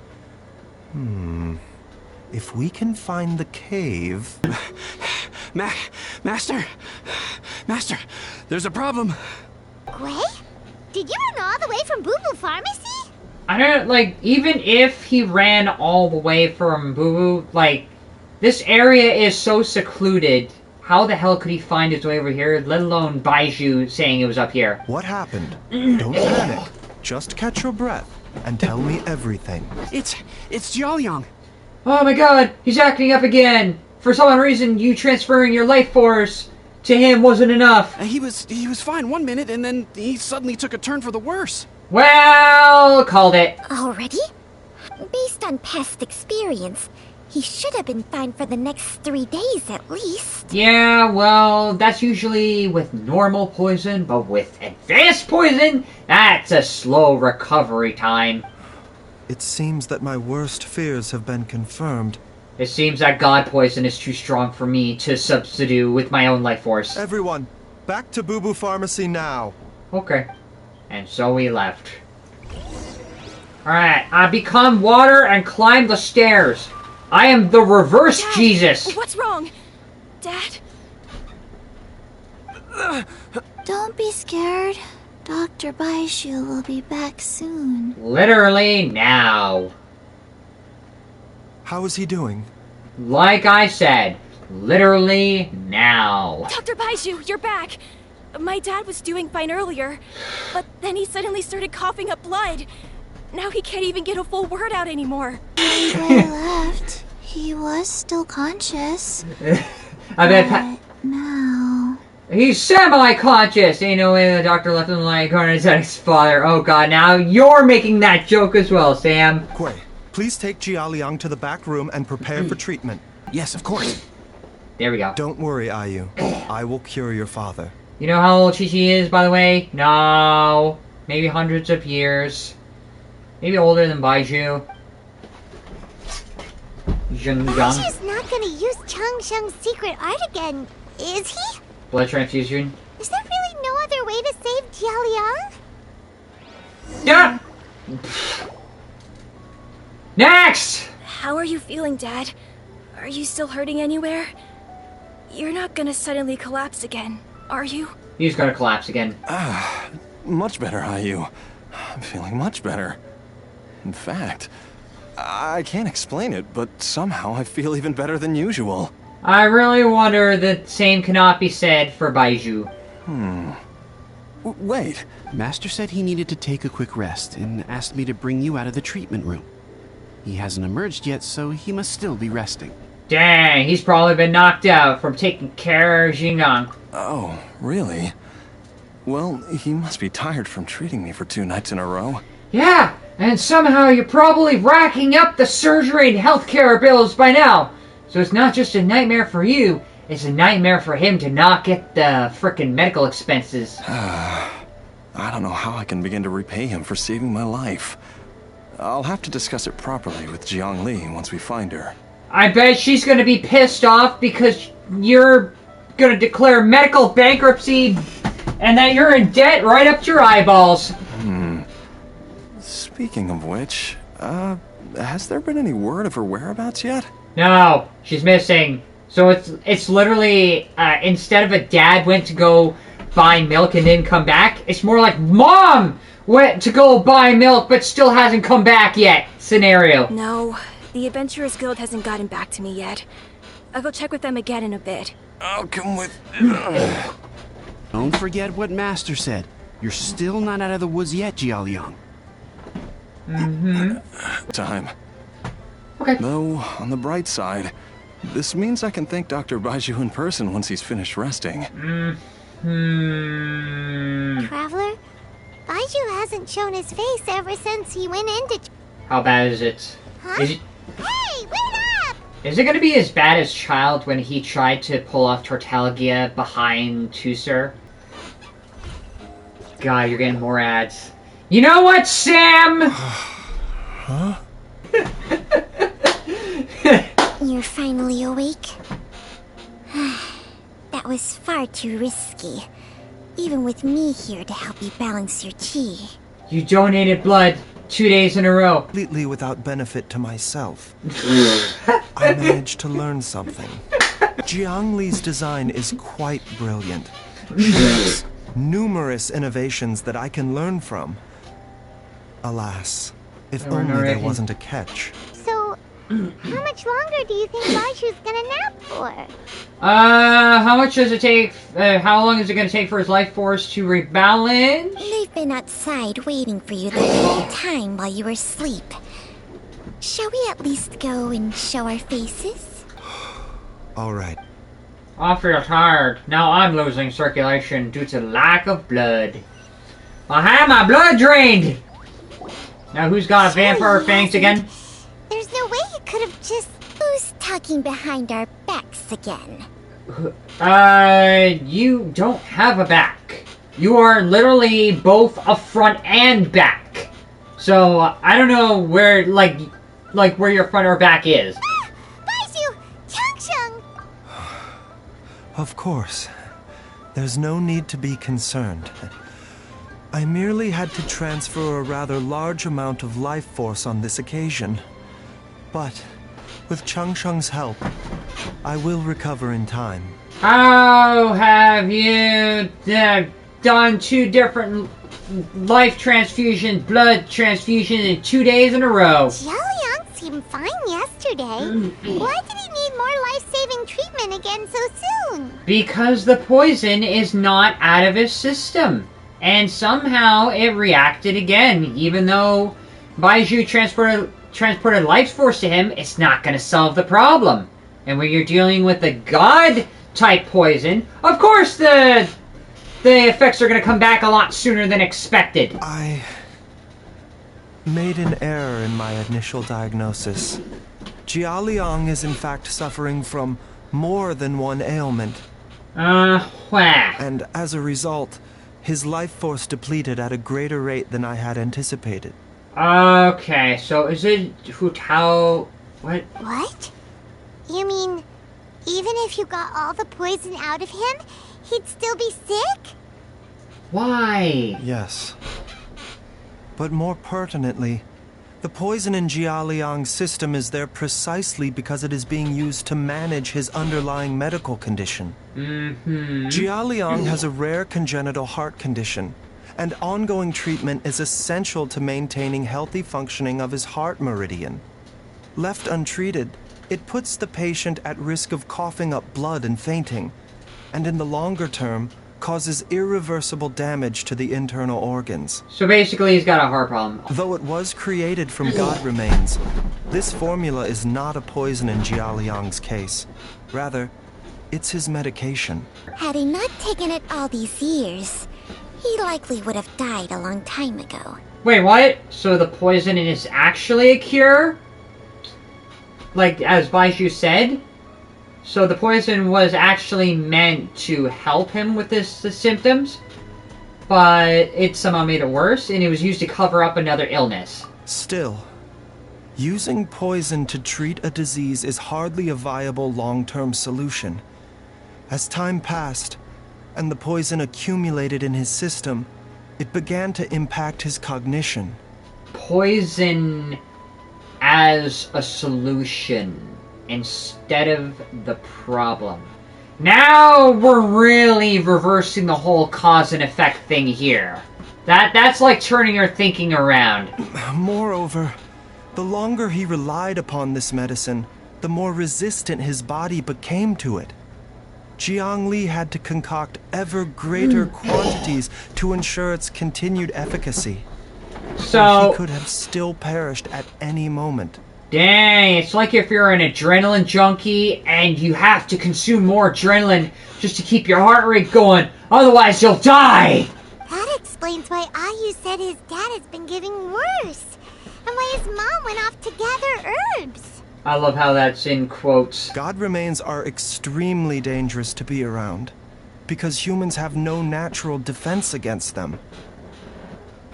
If we can find the cave... Master, there's a problem. Gwei? Did you run all the way from Boo Boo Pharmacy? I don't, like, even if he ran all the way from Boo Boo, like, this area is so secluded. How the hell could he find his way over here, let alone BAIZHU saying it was up here? What happened? Don't panic. Just catch your breath and tell me everything. It's Jiaoliang. Oh my god, he's acting up again! For some reason, you transferring your life force to him wasn't enough. He was fine one minute, and then he suddenly took a turn for the worse. Well, called it. Already? Based on past experience, he should have been fine for the next 3 days at least. Yeah, well, that's usually with normal poison, but with advanced poison, that's a slow recovery time. It seems that my worst fears have been confirmed. It seems that god poison is too strong for me to substitute with my own life force. Everyone, back to Boo Boo Pharmacy now. Okay. And so we left. Alright, I become water and climb the stairs. I am the reverse Dad, Jesus. What's wrong? Dad? Don't be scared. Dr. BAIZHU will be back soon. Literally now. How is he doing? Like I said, literally now. Dr. BAIZHU, you're back! My dad was doing fine earlier, but then he suddenly started coughing up blood. Now he can't even get a full word out anymore. When I left, he was still conscious. I bet now... He's semi-conscious! Ain't no way the doctor left him like Garnetzx's father. Oh god, now you're making that joke as well, Sam. Gwei, please take Jiaoliang to the back room and prepare for treatment. Yes, of course. There we go. Don't worry, Ayu. I will cure your father. You know how old Chi-Chi is, by the way? No. Maybe hundreds of years. Maybe older than BAIZHU. BAIZHU's not gonna use Changsheng's secret art again, is he? Blood transfusion. Is there really no other way to save Jiaoliang? Yeah! Next! How are you feeling, Dad? Are you still hurting anywhere? You're not gonna suddenly collapse again, are you? He's gonna collapse again. Much better, Ayu. I'm feeling much better. In fact, I can't explain it, but somehow I feel even better than usual. I really wonder the same cannot be said for BAIZHU. Wait. Master said he needed to take a quick rest and asked me to bring you out of the treatment room. He hasn't emerged yet, so he must still be resting. Dang, he's probably been knocked out from taking care of Xingang. Oh, really? Well, he must be tired from treating me for 2 nights in a row. Yeah, and somehow you're probably racking up the surgery and healthcare bills by now. So it's not just a nightmare for you, it's a nightmare for him to not get the frickin' medical expenses. I don't know how I can begin to repay him for saving my life. I'll have to discuss it properly with Jiangli once we find her. I bet she's gonna be pissed off because you're gonna declare medical bankruptcy and that you're in debt right up to your eyeballs. Speaking of which, has there been any word of her whereabouts yet? No, she's missing. So it's literally, instead of a dad went to go buy milk and then come back, it's more like Mom went to go buy milk but still hasn't come back yet scenario. No, the Adventurers Guild hasn't gotten back to me yet. I'll go check with them again in a bit. I'll come with... Don't forget what Master said. You're still not out of the woods yet, Jiaoliang. Time. Okay. Though, on the bright side, this means I can thank Dr. BAIZHU in person once he's finished resting. Traveler, Baizhu hasn't shown his face ever since he went into... How bad is it? Huh? Is it... Hey, wait up! Is it gonna be as bad as Child when he tried to pull off Tortalgia behind Tusser? God, you're getting more ads. You know what, Sam? Huh? You're finally awake? That was far too risky. Even with me here to help you balance your chi. You donated blood 2 days in a row. Completely without benefit to myself. I managed to learn something. Jiangli's design is quite brilliant. She has numerous innovations that I can learn from. Alas, if only there wasn't a catch. So, how much longer do you think Baizhu's gonna nap for? How much does it take, how long is it gonna take for his life force to rebalance? They've been outside waiting for you the whole time while you were asleep. Shall we at least go and show our faces? Alright. I feel tired. Now I'm losing circulation due to lack of blood. I had my blood drained! Now who's got vampire fangs again? There's no way you could have just... Who's talking behind our backs again? You don't have a back. You are literally both a front and back. So, I don't know where, like where your front or back is. Ah! Baizhu! Changsheng! Of course. There's no need to be concerned. I merely had to transfer a rather large amount of life force on this occasion. But, with Changsheng's help, I will recover in time. How have you done 2 different life transfusions, blood transfusions in 2 days in a row? Jialiang seemed fine yesterday. Why did he need more life-saving treatment again so soon? Because the poison is not out of his system. And somehow it reacted again. Even though Baizhu transported life force to him, it's not going to solve the problem. And when you're dealing with a god-type poison, of course the effects are going to come back a lot sooner than expected. I made an error in my initial diagnosis. Jialiang is in fact suffering from more than one ailment. And as a result, his life force depleted at a greater rate than I had anticipated. Okay, so is it Hu Tao... What? What? You mean, even if you got all the poison out of him, he'd still be sick? Why? Yes. But more pertinently, the poison in Jialiang's system is there precisely because it is being used to manage his underlying medical condition. Jialiang has a rare congenital heart condition, and ongoing treatment is essential to maintaining healthy functioning of his heart meridian. Left untreated, it puts the patient at risk of coughing up blood and fainting, and in the longer term, causes irreversible damage to the internal organs. So basically he's got a heart problem. Though it was created from god remains, this formula is not a poison in Jialiang's case. Rather, it's his medication. Had he not taken it all these years, he likely would have died a long time ago. Wait, what? So the poison is actually a cure? Like, as Baizhu said? So the poison was actually meant to help him with the symptoms, but it somehow made it worse, and it was used to cover up another illness. Still, using poison to treat a disease is hardly a viable long-term solution. As time passed, and the poison accumulated in his system, it began to impact his cognition. Poison as a solution instead of the problem. Now we're really reversing the whole cause and effect thing here. That's like turning your thinking around. Moreover, the longer he relied upon this medicine, the more resistant his body became to it. Jiangli had to concoct ever greater quantities to ensure its continued efficacy. So he could have still perished at any moment. Dang, it's like if you're an adrenaline junkie and you have to consume more adrenaline just to keep your heart rate going, otherwise you'll die! That explains why Ayu said his dad has been getting worse, and why his mom went off to gather herbs. I love how that's in quotes. God remains are extremely dangerous to be around, because humans have no natural defense against them.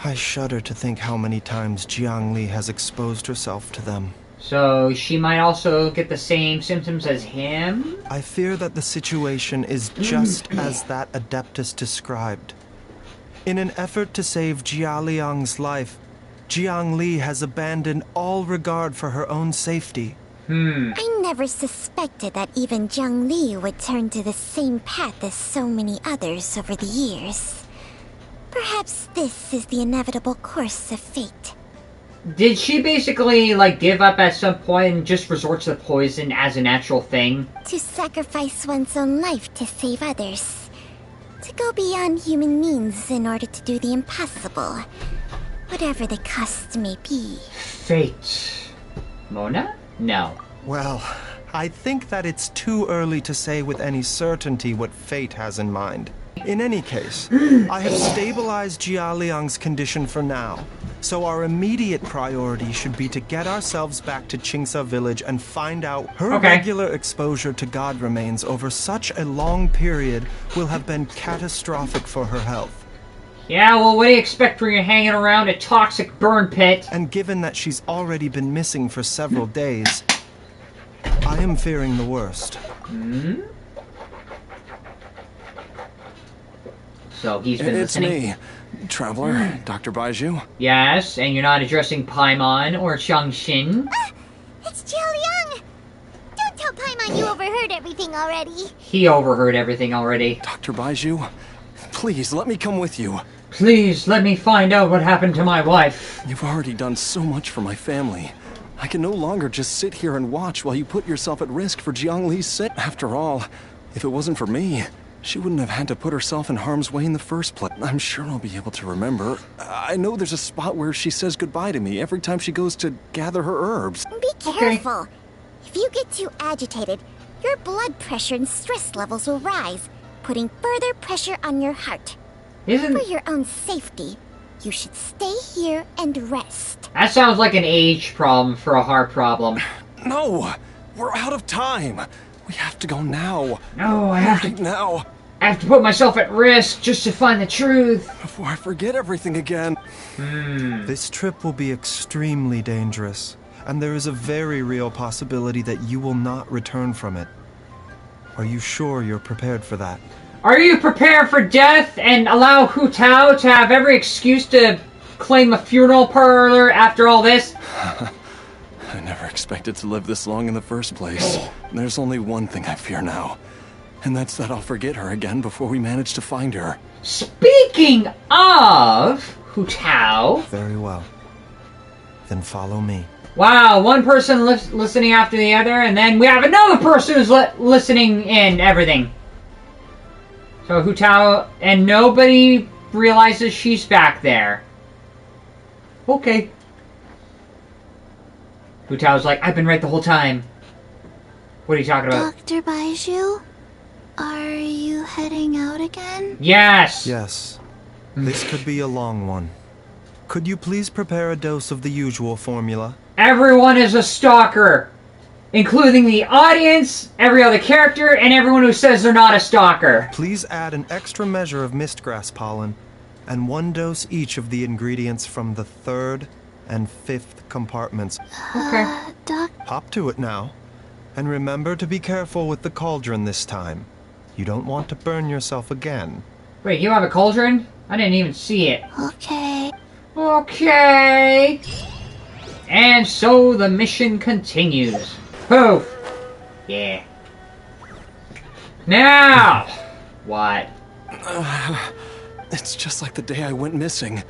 I shudder to think how many times Jiangli has exposed herself to them. So she might also get the same symptoms as him? I fear that the situation is just as that Adeptus described. In an effort to save Jia Liang's life, Jiangli has abandoned all regard for her own safety. I never suspected that even Jiang Li would turn to the same path as so many others over the years. Perhaps this is the inevitable course of fate. Did she basically, like, give up at some point and just resort to the poison as a natural thing? To sacrifice one's own life to save others. To go beyond human means in order to do the impossible. Whatever the cost may be. Fate. Mona? No. Well, I think that it's too early to say with any certainty what fate has in mind. In any case, I have stabilized Jia Liang's condition for now, so our immediate priority should be to get ourselves back to Qingsa village and find out her regular exposure to God remains over such a long period will have been catastrophic for her health. Yeah, well, what do you expect when you're hanging around a toxic burn pit? And given that she's already been missing for several days, I am fearing the worst. So he's been listening. It's me, Traveler, Dr. BAIZHU. Yes, and you're not addressing Paimon or Xiangxin. It's Jia Liang! Don't tell Paimon you overheard everything already. He overheard everything already. Dr. BAIZHU, please let me come with you. Please let me find out what happened to my wife. You've already done so much for my family. I can no longer just sit here and watch while you put yourself at risk for Jiangli's sake. After all, if it wasn't for me, she wouldn't have had to put herself in harm's way in the first place. I'm sure I'll be able to remember. I know there's a spot where she says goodbye to me every time she goes to gather her herbs. Be careful. If you get too agitated, your blood pressure and stress levels will rise, putting further pressure on your heart. For your own safety, you should stay here and rest. That sounds like an age problem for a heart problem. No! We're out of time! We have to go now. No, I have to now. I have to put myself at risk just to find the truth. Before I forget everything again. This trip will be extremely dangerous, and there is a very real possibility that you will not return from it. Are you sure you're prepared for that? Are you prepared for death and allow Hu Tao to have every excuse to claim a funeral parlor after all this? I never expected to live this long in the first place. There's only one thing I fear now, and that's that I'll forget her again before we manage to find her. Speaking of Hu Tao... Very well. Then follow me. Wow, one person listening after the other, and then we have another person who's listening in everything. So Hu Tao, and nobody realizes she's back there. Okay. Hu Tao's like, I've been right the whole time. What are you talking about? Dr. BAIZHU, are you heading out again? Yes! Yes. This could be a long one. Could you please prepare a dose of the usual formula? Everyone is a stalker! Including the audience, every other character, and everyone who says they're not a stalker. Please add an extra measure of mistgrass pollen, and 1 dose each of the ingredients from the 3rd and 5th compartments. Okay. Hop to it now. And remember to be careful with the cauldron this time. You don't want to burn yourself again. Wait, you have a cauldron? I didn't even see it. Okay. Okay. And so the mission continues. Poof. Yeah. Now! What? It's just like the day I went missing.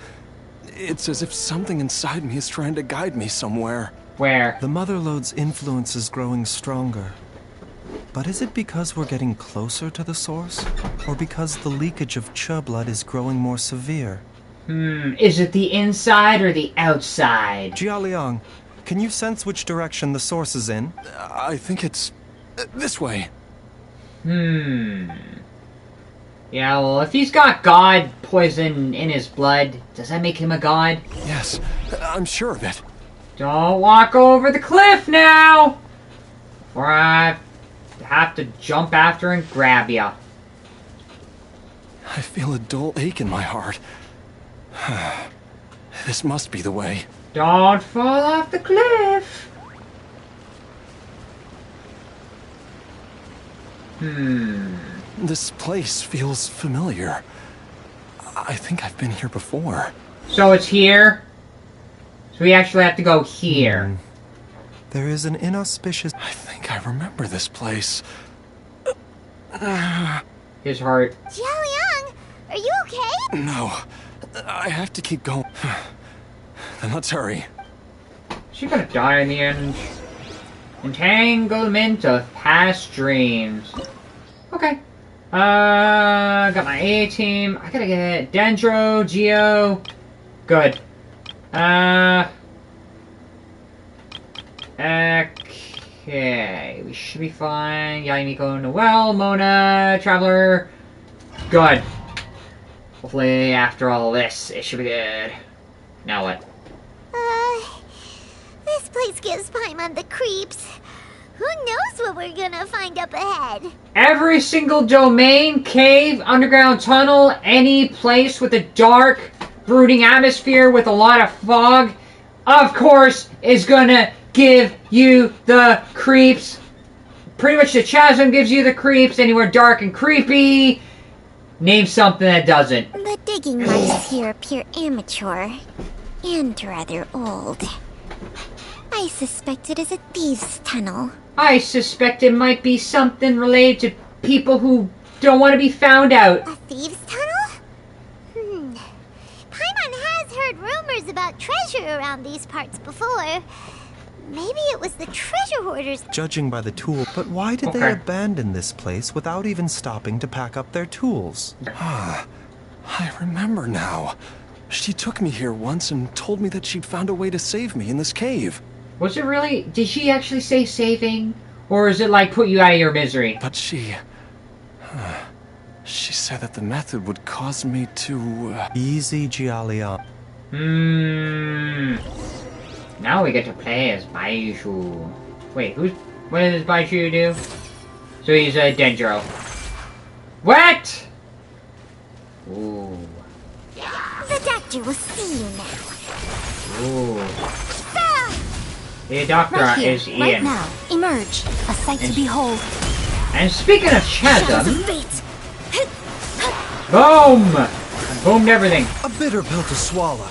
It's as if something inside me is trying to guide me somewhere. Where? The Motherlode's influence is growing stronger. But is it because we're getting closer to the source? Or because the leakage of Che blood is growing more severe? Is it the inside or the outside? Jia Liang, Can you sense which direction the source is in? I think it's this way. Yeah, well, if he's got god poison in his blood, does that make him a god? Yes, I'm sure of it. Don't walk over the cliff now! Or I have to jump after and grab ya. I feel a dull ache in my heart. This must be the way. Don't fall off the cliff! This place feels familiar. I think I've been here before. So it's here? So we actually have to go here. There is an inauspicious... I think I remember this place. His heart. Jialiang, are you okay? No, I have to keep going. Then let's hurry. She's gonna die in the end. Entanglement of past dreams. Okay. Got my A team. I gotta get Dendro, Geo. Good. Okay. We should be fine. Yayimiko, Noelle, Mona, Traveler. Good. Hopefully, after all this, it should be good. Now what? This place gives Paimon the creeps. Who knows what we're gonna find up ahead? Every single domain, cave, underground tunnel, any place with a dark, brooding atmosphere with a lot of fog, of course, is gonna give you the creeps. Pretty much the chasm gives you the creeps. Anywhere dark and creepy. Name something that doesn't. The digging marks here appear amateur and rather old. I suspect it is a thieves' tunnel. I suspect it might be something related to people who don't want to be found out. A thieves' tunnel? Paimon has heard rumors about treasure around these parts before. Maybe it was the treasure hoarders. Judging by the tool, but why did they abandon this place without even stopping to pack up their tools? I remember now. She took me here once and told me that she'd found a way to save me in this cave. Was it really? Did she actually say saving? Or is it like put you out of your misery? But she said that the method would cause me to... Easy, Jialiang. Now we get to play as BAIZHU. Wait, what does BAIZHU do? So he's a Dendro. What? Ooh. The doctor will see you now. Ooh. The doctor Right here, is Ian. right now. Emerge, a sight to behold. And speaking of chasm, boom! I boomed everything. A bitter pill to swallow.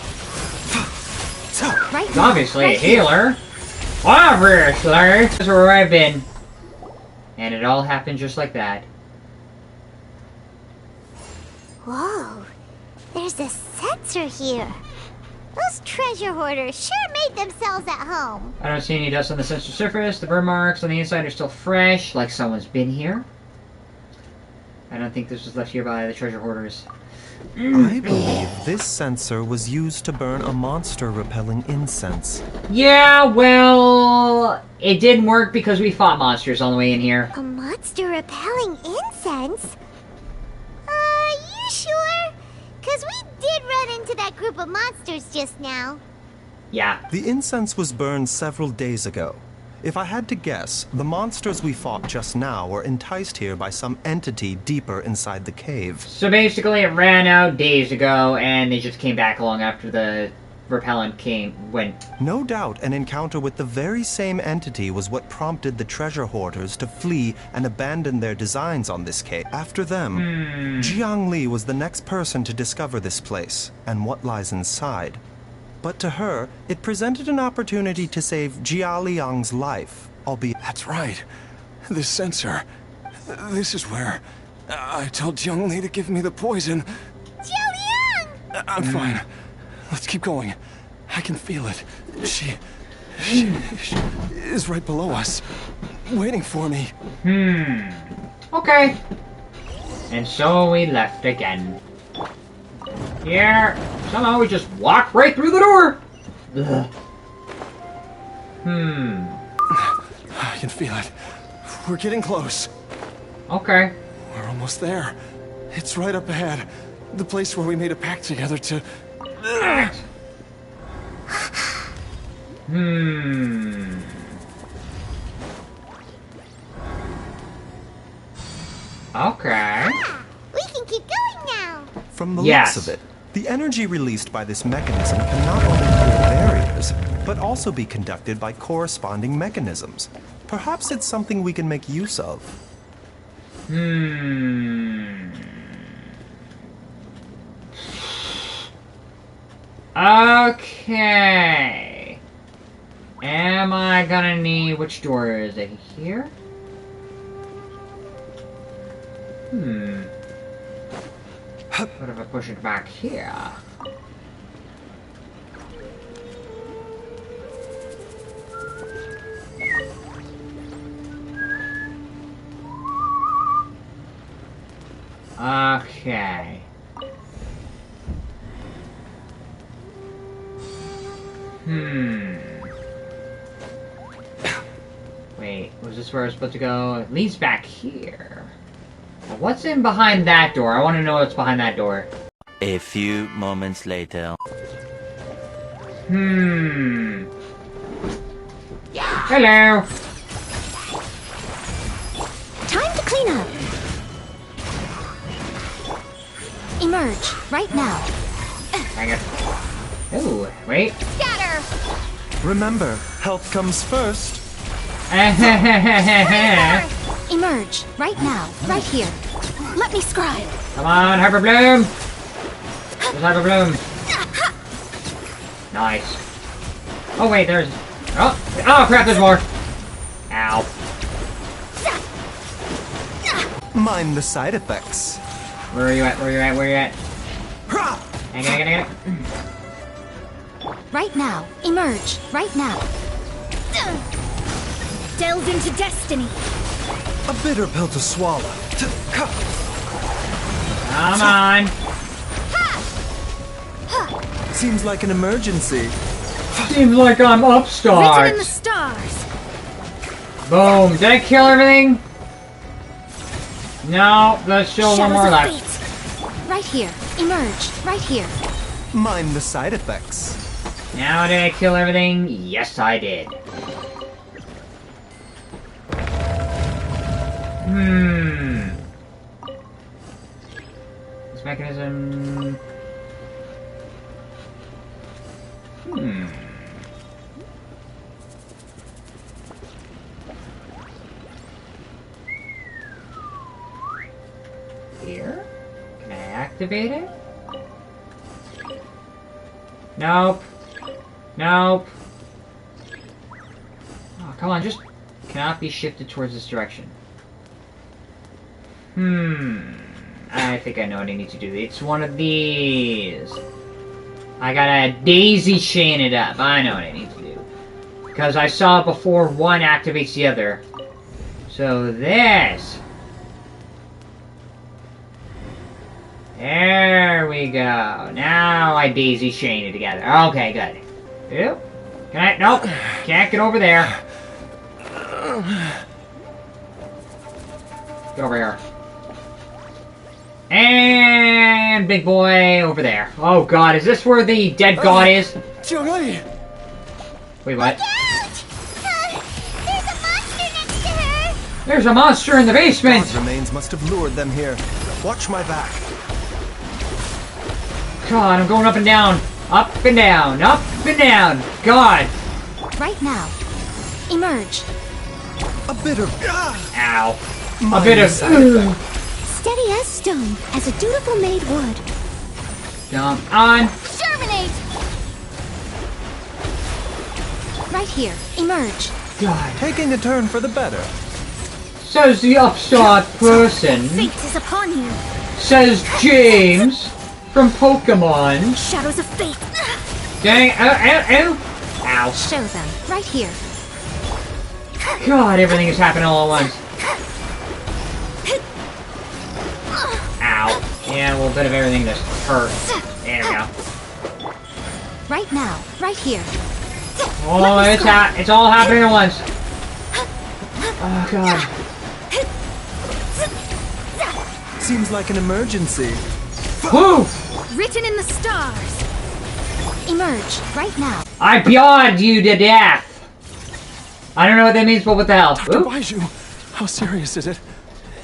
Right He's obviously a healer. Obviously! That's where I've been. And it all happened just like that. Whoa, there's a sensor here. Those treasure hoarders sure made themselves at home. I don't see any dust on the sensor surface. The burn marks on the inside are still fresh, like someone's been here. I don't think this was left here by the treasure hoarders. I believe this sensor was used to burn a monster-repelling incense. Yeah, well, it didn't work because we fought monsters on the way in here. A monster repelling incense? You sure? 'Cause we did run into that group of monsters just now. Yeah. The incense was burned several days ago. If I had to guess, the monsters we fought just now were enticed here by some entity deeper inside the cave. So basically it ran out days ago and they just came back along after the repellent went. No doubt an encounter with the very same entity was what prompted the treasure hoarders to flee and abandon their designs on this cave. After them, Jiangli was the next person to discover this place and what lies inside. But to her, it presented an opportunity to save Jialiang's life, albeit... That's right. This sensor. This is where I told Jiangli to give me the poison. Jialiang! I'm fine. Let's keep going. I can feel it. She is right below us, waiting for me. Okay. And so we left again. Here, somehow we just walked right through the door. Ugh. I can feel it. We're getting close. Okay. We're almost there. It's right up ahead. The place where we made a pact together to... Okay. We can keep going now. From the looks of it, the energy released by this mechanism can not only clear barriers, but also be conducted by corresponding mechanisms. Perhaps it's something we can make use of. Okay. Am I gonna need... Which door is it? Here? What if I push it back here? Okay. Wait, was this where I was supposed to go? It leads back here. What's in behind that door? I want to know what's behind that door. A few moments later. Hello. Time to clean up. Emerge right now. Hang it. Ooh, wait. Scatter. Remember, health comes first. Emerge right now, right here. Let me scribe. Come on, Hyper Bloom. There's Hyper Bloom. Nice. Oh wait, there's. Oh crap! There's more. Ow. Mind the side effects. Where are you at? Where are you at? Where are you at? Hang it. Right now. Emerge. Right now. Delve into destiny. A bitter pill to swallow. Come on. Seems like an emergency. Seems like I'm upstart. Written in the stars. Boom. Did I kill everything? No, there's still one more left. Right here. Emerge. Right here. Mind the side effects. Now did I kill everything? Yes, I did. This mechanism... Here? Can I activate it? Nope. Nope. Oh, come on, just... Cannot be shifted towards this direction. I think I know what I need to do. It's one of these. I gotta daisy chain it up. I know what I need to do. Because I saw before one activates the other. So this. There we go. Now I daisy chain it together. Okay, good. Yep. Can I? Nope. Can't get over there. Get over here. And big boy over there. Oh god, is this where the dead god is? Jiangli! Wait, what? There's a monster next to her. There's a monster in the basement! God's remains must have lured them here. Watch my back. God, I'm going up and down. Up and down. Up and down. God. Right now. Emerge. A bit of... Ow. A bit of... Steady as stone, as a dutiful maid would. Jump on. Germinate! Right here. Emerge. God. Taking a turn for the better. Says the upstart person. Fate is upon you. Says James from Pokemon. Shadows of fate. Dang. Ow. Ow. Show them. Right here. God, everything is happening all at once. Ow. Yeah, a little bit of everything just hurt. There we go. Right now. Right here. Oh, it's all happening at once. Oh god. Seems like an emergency. Who? Written in the stars. Emerge right now. I beyond you to death. I don't know what that means, but what the hell? Dr. Baizhu, how serious is it?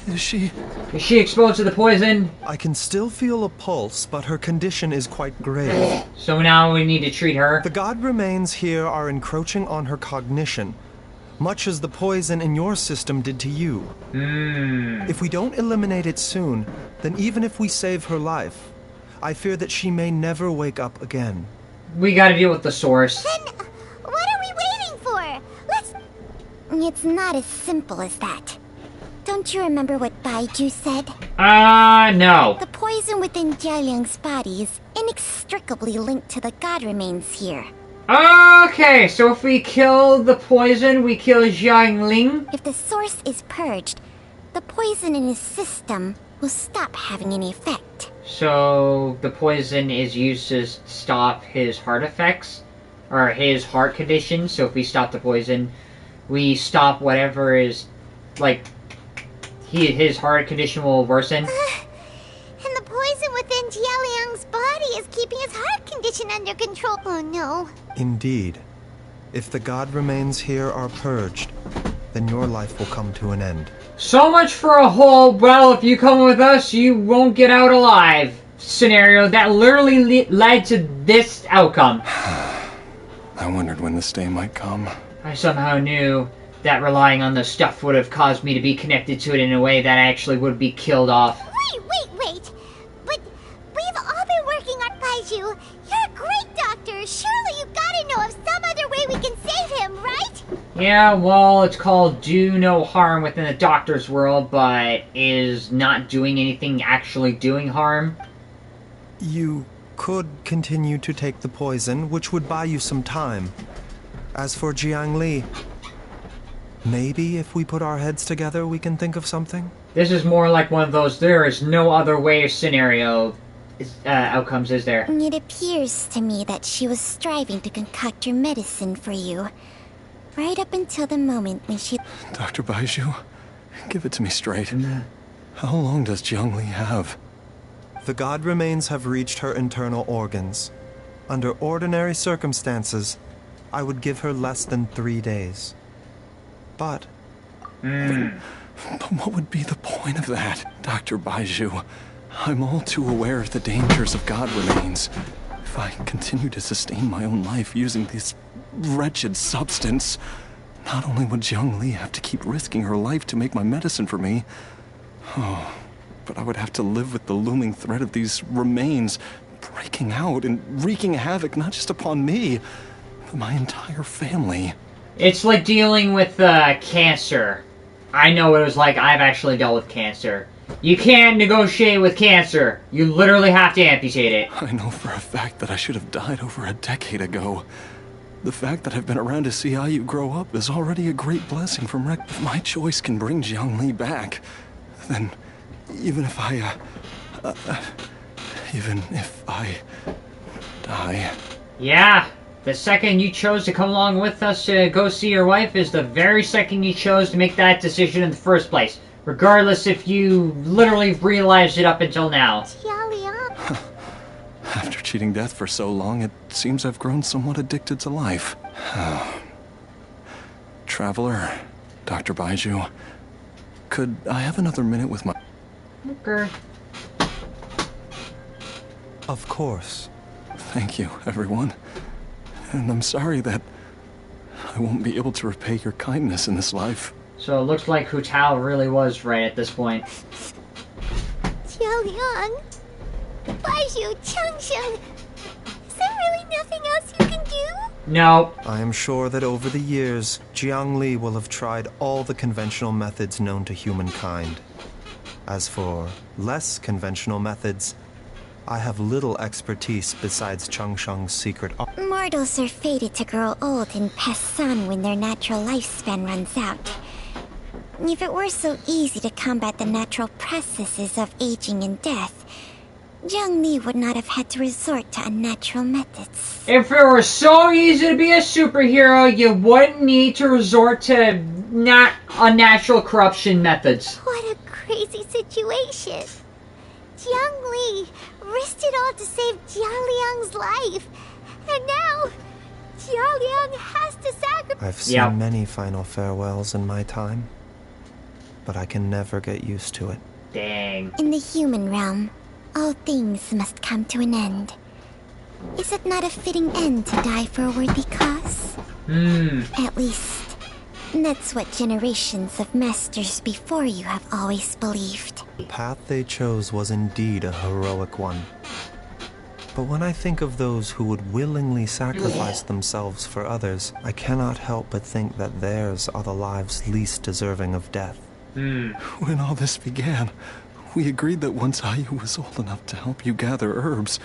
Is she exposed to the poison? I can still feel a pulse, but her condition is quite grave. So now we need to treat her? The god remains here are encroaching on her cognition, much as the poison in your system did to you. If we don't eliminate it soon, then even if we save her life, I fear that she may never wake up again. We gotta deal with the source. Then, what are we waiting for? Let's... It's not as simple as that. Don't you remember what BAIZHU said? No. The poison within Jialiang's body is inextricably linked to the god remains here. Okay, so if we kill the poison, we kill Jiangling? If the source is purged, the poison in his system will stop having any effect. So the poison is used to stop his heart effects? Or his heart condition, so if we stop the poison, we stop whatever is, like... his heart condition will worsen. And the poison within Jialiang's body is keeping his heart condition under control. Oh no. Indeed. If the god remains here are purged, then your life will come to an end. So much for a whole, well, if you come with us, you won't get out alive scenario that literally led to this outcome. I wondered when this day might come. I somehow knew that relying on the stuff would have caused me to be connected to it in a way that I actually would be killed off. Wait! But we've all been working on BAIZHU. You're a great doctor. Surely you've got to know of some other way we can save him, right? Yeah, well, it's called do no harm within the doctor's world, but is not doing anything actually doing harm. You could continue to take the poison, which would buy you some time. As for Jiangli, maybe if we put our heads together, we can think of something? This is more like one of those there is no other way scenario outcomes, is there? It appears to me that she was striving to concoct your medicine for you. Right up until the moment when she... Dr. BAIZHU, give it to me straight. How long does Jiangli have? The god remains have reached her internal organs. Under ordinary circumstances, I would give her less than 3 days. But what would be the point of that, Dr. BAIZHU? I'm all too aware of the dangers of god remains. If I continue to sustain my own life using this wretched substance, not only would Jiangli have to keep risking her life to make my medicine for me, but I would have to live with the looming threat of these remains breaking out and wreaking havoc not just upon me, but my entire family. It's like dealing with cancer. I know what it was like. I've actually dealt with cancer. You can't negotiate with cancer. You literally have to amputate it. I know for a fact that I should have died over a decade ago. The fact that I've been around to see how you grow up is already a great blessing from Rek. If my choice can bring Jiangli back, then even if I die... Yeah. The second you chose to come along with us to go see your wife is the very second you chose to make that decision in the first place. Regardless if you literally realized it up until now. After cheating death for so long, it seems I've grown somewhat addicted to life. Traveler, Dr. BAIZHU, could I have another minute with my... Okay. Of course. Thank you, everyone. And I'm sorry that I won't be able to repay your kindness in this life. So it looks like Hu Tao really was right at this point. Jialiang, BAIZHU, Changsheng, is there really nothing else you can do? No. I am sure that over the years, Jiangli will have tried all the conventional methods known to humankind. As for less conventional methods, I have little expertise besides Changsheng's secret art. Mortals are fated to grow old and pass on when their natural lifespan runs out. If it were so easy to combat the natural processes of aging and death, Zhongli would not have had to resort to unnatural methods. If it were so easy to be a superhero, you wouldn't need to resort to unnatural corruption methods. What a crazy situation. Zhongli risked it all to save Jialiang's life. And now, Jialiang has to sacrifice. I've seen many final farewells in my time, but I can never get used to it. Dang. In the human realm, all things must come to an end. Is it not a fitting end to die for a worthy cause? At least, that's what generations of masters before you have always believed. The path they chose was indeed a heroic one. But when I think of those who would willingly sacrifice themselves for others, I cannot help but think that theirs are the lives least deserving of death. When all this began, we agreed that once Ayu was old enough to help you gather herbs,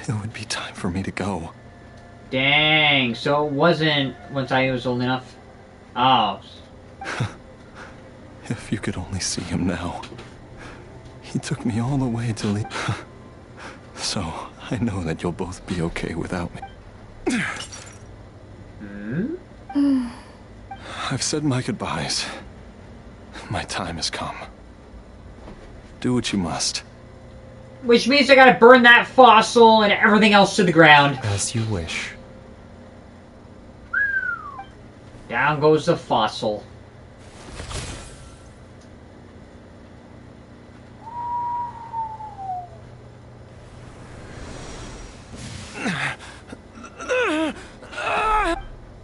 it would be time for me to go. Dang, so it wasn't once I was old enough. Oh. If you could only see him now. He took me all the way to leave. So, I know that you'll both be okay without me. I've said my goodbyes. My time has come. Do what you must. Which means I gotta burn that fossil and everything else to the ground. As you wish. Down goes the fossil.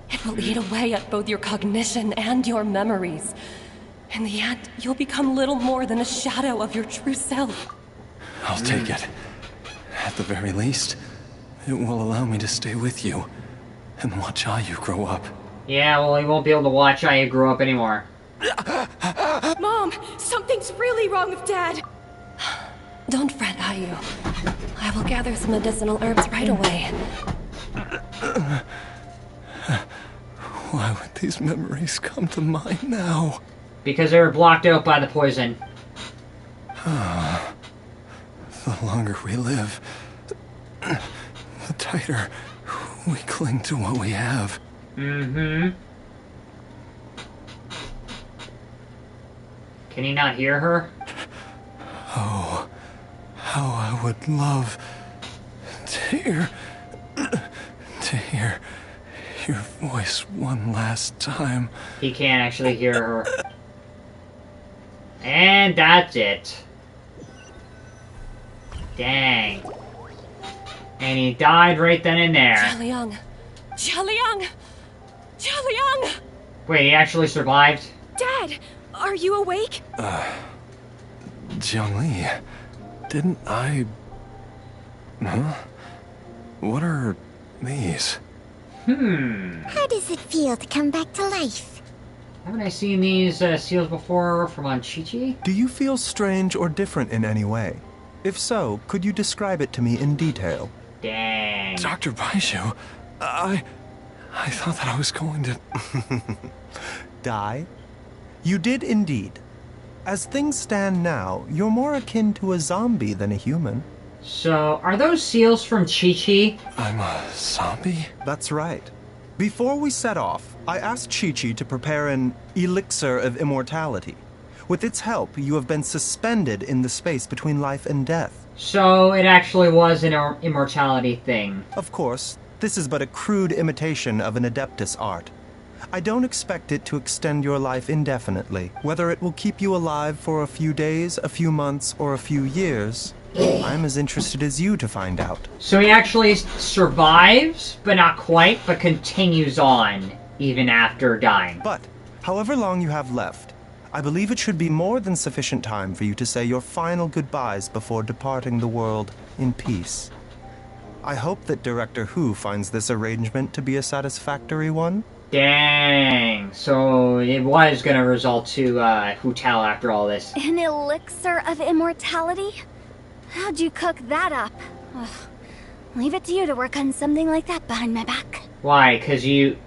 It will eat away at both your cognition and your memories. In the end, you'll become little more than a shadow of your true self. I'll take it. At the very least, it will allow me to stay with you and watch Ayu grow up. Yeah, well, he won't be able to watch Ayu grow up anymore. Mom, something's really wrong with Dad. Don't fret, Ayu. I will gather some medicinal herbs right away. Why would these memories come to mind now? Because they were blocked out by the poison. The longer we live, the tighter we cling to what we have. Can he not hear her? Oh, how I would love to hear your voice one last time. He can't actually hear her. And that's it. Dang. And he died right then and there. Jialiang! Jialiang! Jialiang! Wait, he actually survived? Dad, are you awake? Zhongli, didn't I... Huh? What are these? How does it feel to come back to life? Haven't I seen these seals before from on Chi-Chi? Do you feel strange or different in any way? If so, could you describe it to me in detail? Dang. Dr. Baizhu, I thought that I was going to... Die? You did indeed. As things stand now, you're more akin to a zombie than a human. So, are those seals from Chi-Chi? I'm a zombie? That's right. Before we set off, I asked Chi-Chi to prepare an elixir of immortality. With its help, you have been suspended in the space between life and death. So, it actually was an immortality thing. Of course, this is but a crude imitation of an Adeptus art. I don't expect it to extend your life indefinitely. Whether it will keep you alive for a few days, a few months, or a few years, I'm as interested as you to find out. So he actually survives, but not quite, but continues on, even after dying. But, however long you have left, I believe it should be more than sufficient time for you to say your final goodbyes before departing the world in peace. I hope that Director Hu finds this arrangement to be a satisfactory one. Dang. So it was going to result to Hu Tao after all this. An elixir of immortality? How'd you cook that up? Ugh. Leave it to you to work on something like that behind my back. Why? Because you...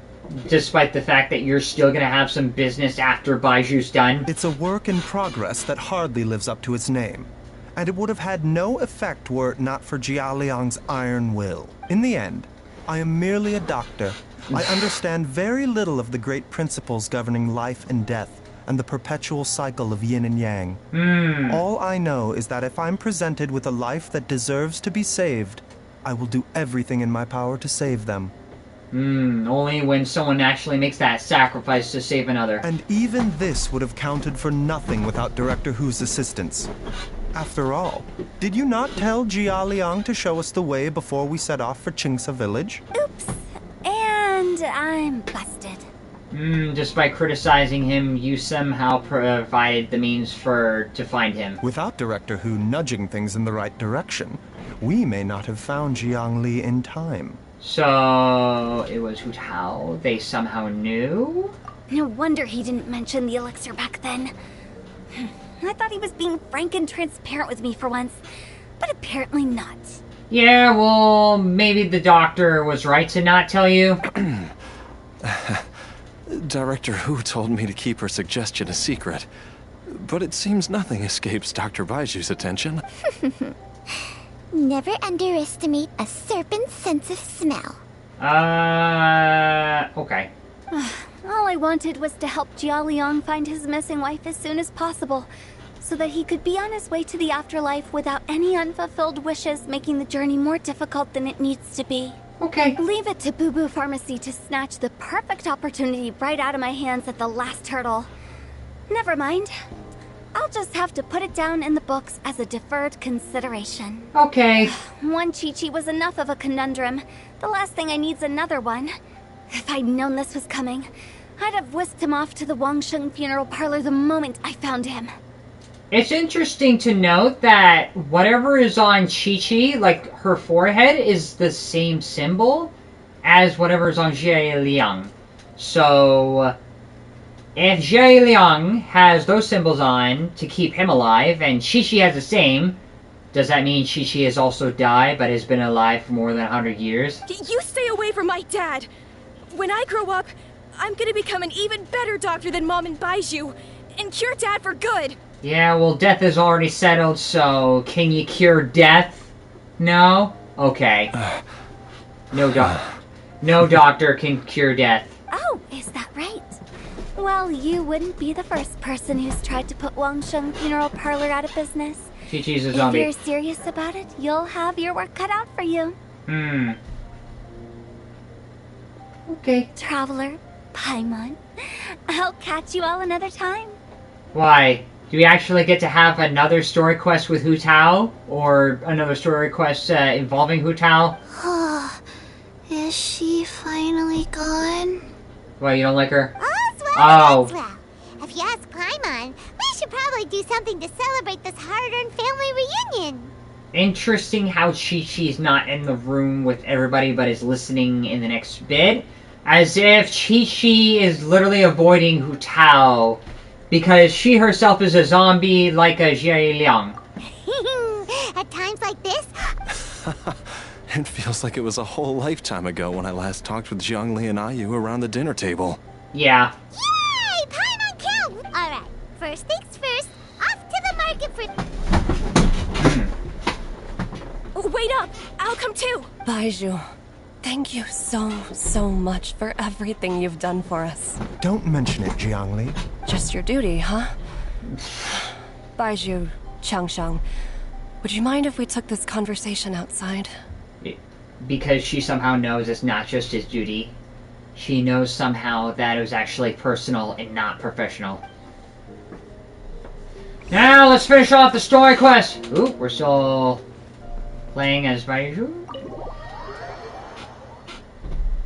Despite the fact that you're still going to have some business after BAIZHU'S done? It's a work in progress that hardly lives up to its name. and it would have had no effect were it not for Jia Liang's iron will. In the end, I am merely a doctor. I understand very little of the great principles governing life and death, and the perpetual cycle of yin and yang. All I know is that if I'm presented with a life that deserves to be saved, I will do everything in my power to save them. Only when someone actually makes that sacrifice to save another. And even this would have counted for nothing without Director Hu's assistance. After all, did you not tell Jia Liang to show us the way before we set off for Qingce village? Oops. And I'm busted. Just by criticizing him, you somehow provided the means to find him. Without Director Hu nudging things in the right direction, we may not have found Jiangli in time. So, it was Hu Tao they somehow knew? No wonder he didn't mention the elixir back then. I thought he was being frank and transparent with me for once, but apparently not. Yeah, well, maybe the doctor was right to not tell you. Director Hu told me to keep her suggestion a secret, but it seems nothing escapes Dr. BAIZHU'S attention. Never underestimate a serpent's sense of smell. Okay. All I wanted was to help Jia Liang find his missing wife as soon as possible, so that he could be on his way to the afterlife without any unfulfilled wishes making the journey more difficult than it needs to be. Okay. Leave it to Boo Boo Pharmacy to snatch the perfect opportunity right out of my hands at the last hurdle. Never mind. I'll just have to put it down in the books as a deferred consideration. Okay. One Chi-Chi was enough of a conundrum. The last thing I need's another one. If I'd known this was coming, I'd have whisked him off to the Wangsheng funeral parlor the moment I found him. It's interesting to note that whatever is on Chi-Chi, like her forehead, is the same symbol as whatever is on Jia Liang. So, if Jia Liang has those symbols on to keep him alive, and Chi-Chi has the same, does that mean Chi-Chi has also died but has been alive for more than 100 years? You stay away from my dad! When I grow up, I'm gonna become an even better doctor than Mom and BAIZHU, and cure Dad for good! Yeah, well, death is already settled, so can you cure death? No? Okay. No doctor can cure death. Oh, is that right? Well, you wouldn't be the first person who's tried to put Wangsheng Funeral Parlor out of business. Chi-Chi's a zombie. If you're serious about it, you'll have your work cut out for you. Okay. Traveler, Paimon, I'll catch you all another time. Why? Do we actually get to have another story quest with Hu Tao? Or another story quest involving Hu Tao? Is she finally gone? Well, you don't like her? All's well. If you ask Paimon, we should probably do something to celebrate this hard-earned family reunion. Interesting how Chi-Chi's not in the room with everybody but is listening in the next bit. As if Chi-Chi is literally avoiding Hu Tao because she herself is a zombie like a Jia Liang. At times like this... It feels like it was a whole lifetime ago when I last talked with Jiangli and Ayu around the dinner table. Yeah. Yay! Paimon killed! Alright, first things first, off to the market for... Wait up! I'll come too! BAIZHU, thank you so much for everything you've done for us. Don't mention it, Jiangli. Just your duty, huh? BAIZHU, Changsheng, would you mind if we took this conversation outside? Because she somehow knows it's not just his duty. She knows somehow that it was actually personal and not professional. Now, let's finish off the story quest! Ooh, we're still playing as BAIZHU?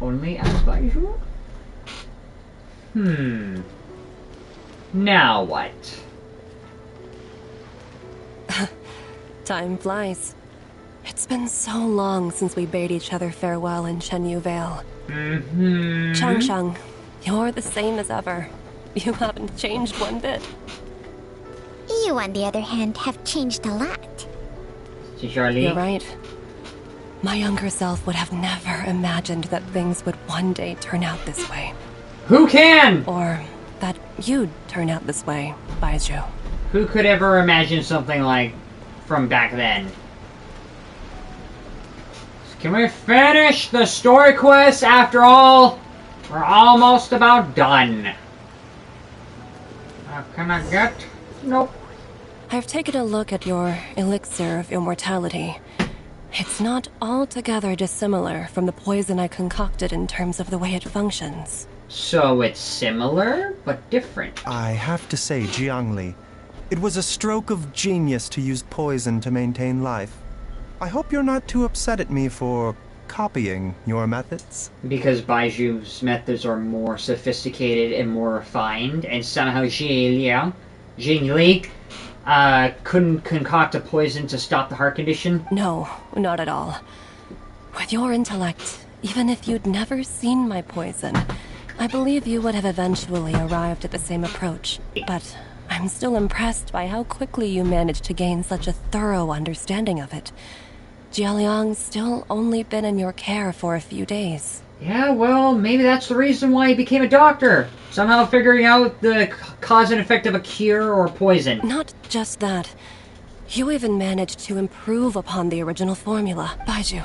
Only as BAIZHU? Now what? Time flies. It's been so long since we bade each other farewell in Chenyu Vale. Changsheng, you're the same as ever. You haven't changed one bit. You, on the other hand, have changed a lot. You're right. My younger self would have never imagined that things would one day turn out this way. Who can? Or that you'd turn out this way, BAIZHU. Who could ever imagine something like from back then. Can we finish the story quest? After all, we're almost about done. Can I get? Nope. I've taken a look at your elixir of immortality. It's not altogether dissimilar from the poison I concocted in terms of the way it functions. So it's similar, but different. I have to say, Jiangli, it was a stroke of genius to use poison to maintain life. I hope you're not too upset at me for copying your methods. Because BAIZHU'S methods are more sophisticated and more refined, and somehow Jing Li couldn't concoct a poison to stop the heart condition? No, not at all. With your intellect, even if you'd never seen my poison, I believe you would have eventually arrived at the same approach. But I'm still impressed by how quickly you managed to gain such a thorough understanding of it. Jialiang's still only been in your care for a few days. Yeah, well, maybe that's the reason why he became a doctor. Somehow figuring out the cause and effect of a cure or poison. Not just that. You even managed to improve upon the original formula. BAIZHU,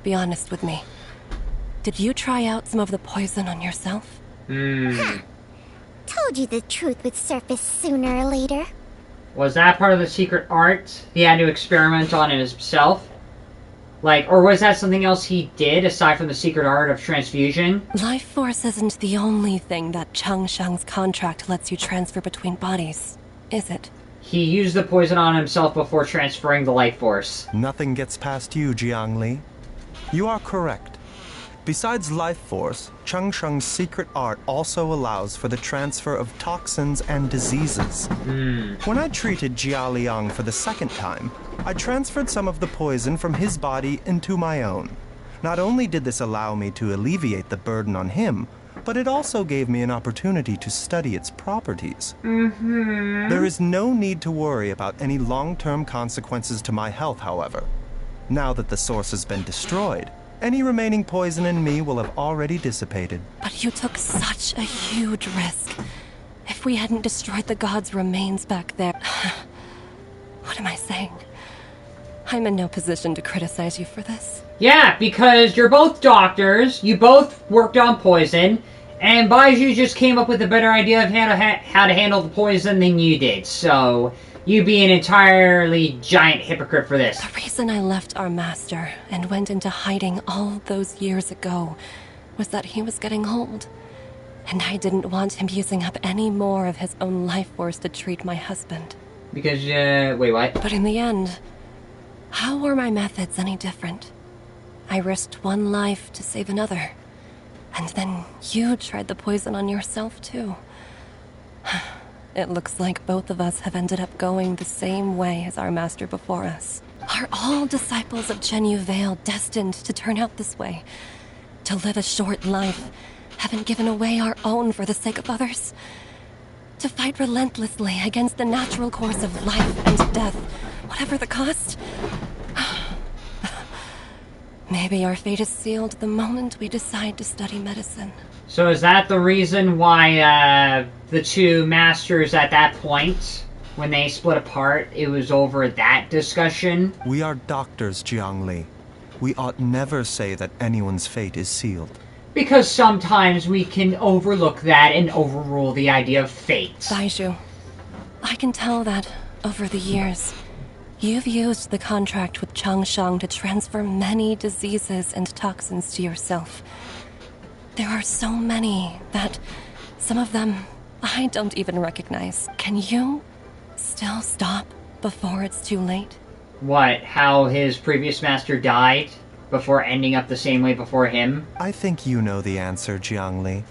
be honest with me. Did you try out some of the poison on yourself? Told you the truth would surface sooner or later. Was that part of the secret art? He had to experiment on it himself? Like, or was that something else he did aside from the secret art of transfusion? Life force isn't the only thing that Changsheng's contract lets you transfer between bodies, is it? He used the poison on himself before transferring the life force. Nothing gets past you, Jiangli. You are correct. Besides life force, Changsheng's secret art also allows for the transfer of toxins and diseases. When I treated Jialiang for the second time, I transferred some of the poison from his body into my own. Not only did this allow me to alleviate the burden on him, but it also gave me an opportunity to study its properties. There is no need to worry about any long-term consequences to my health, however. Now that the source has been destroyed, any remaining poison in me will have already dissipated. But you took such a huge risk. If we hadn't destroyed the god's remains back there... What am I saying? I'm in no position to criticize you for this. Yeah, because you're both doctors, you both worked on poison, and BAIZHU just came up with a better idea of how to handle the poison than you did, so... you'd be an entirely giant hypocrite for this. The reason I left our master and went into hiding all those years ago was that he was getting old. And I didn't want him using up any more of his own life force to treat my husband. Because, wait, what? But in the end, how were my methods any different? I risked one life to save another. And then you tried the poison on yourself, too. It looks like both of us have ended up going the same way as our master before us. Are all disciples of Chenyu Vale destined to turn out this way? To live a short life, having given away our own for the sake of others? To fight relentlessly against the natural course of life and death, whatever the cost? Maybe our fate is sealed the moment we decide to study medicine. So is that the reason why the two masters at that point, when they split apart, it was over that discussion? We are doctors, Jiangli. We ought never say that anyone's fate is sealed. Because sometimes we can overlook that and overrule the idea of fate. BAIZHU, I can tell that, over the years, you've used the contract with Changsheng to transfer many diseases and toxins to yourself. There are so many that some of them I don't even recognize. Can you still stop before it's too late? What, how his previous master died before ending up the same way before him? I think you know the answer, Jiangli.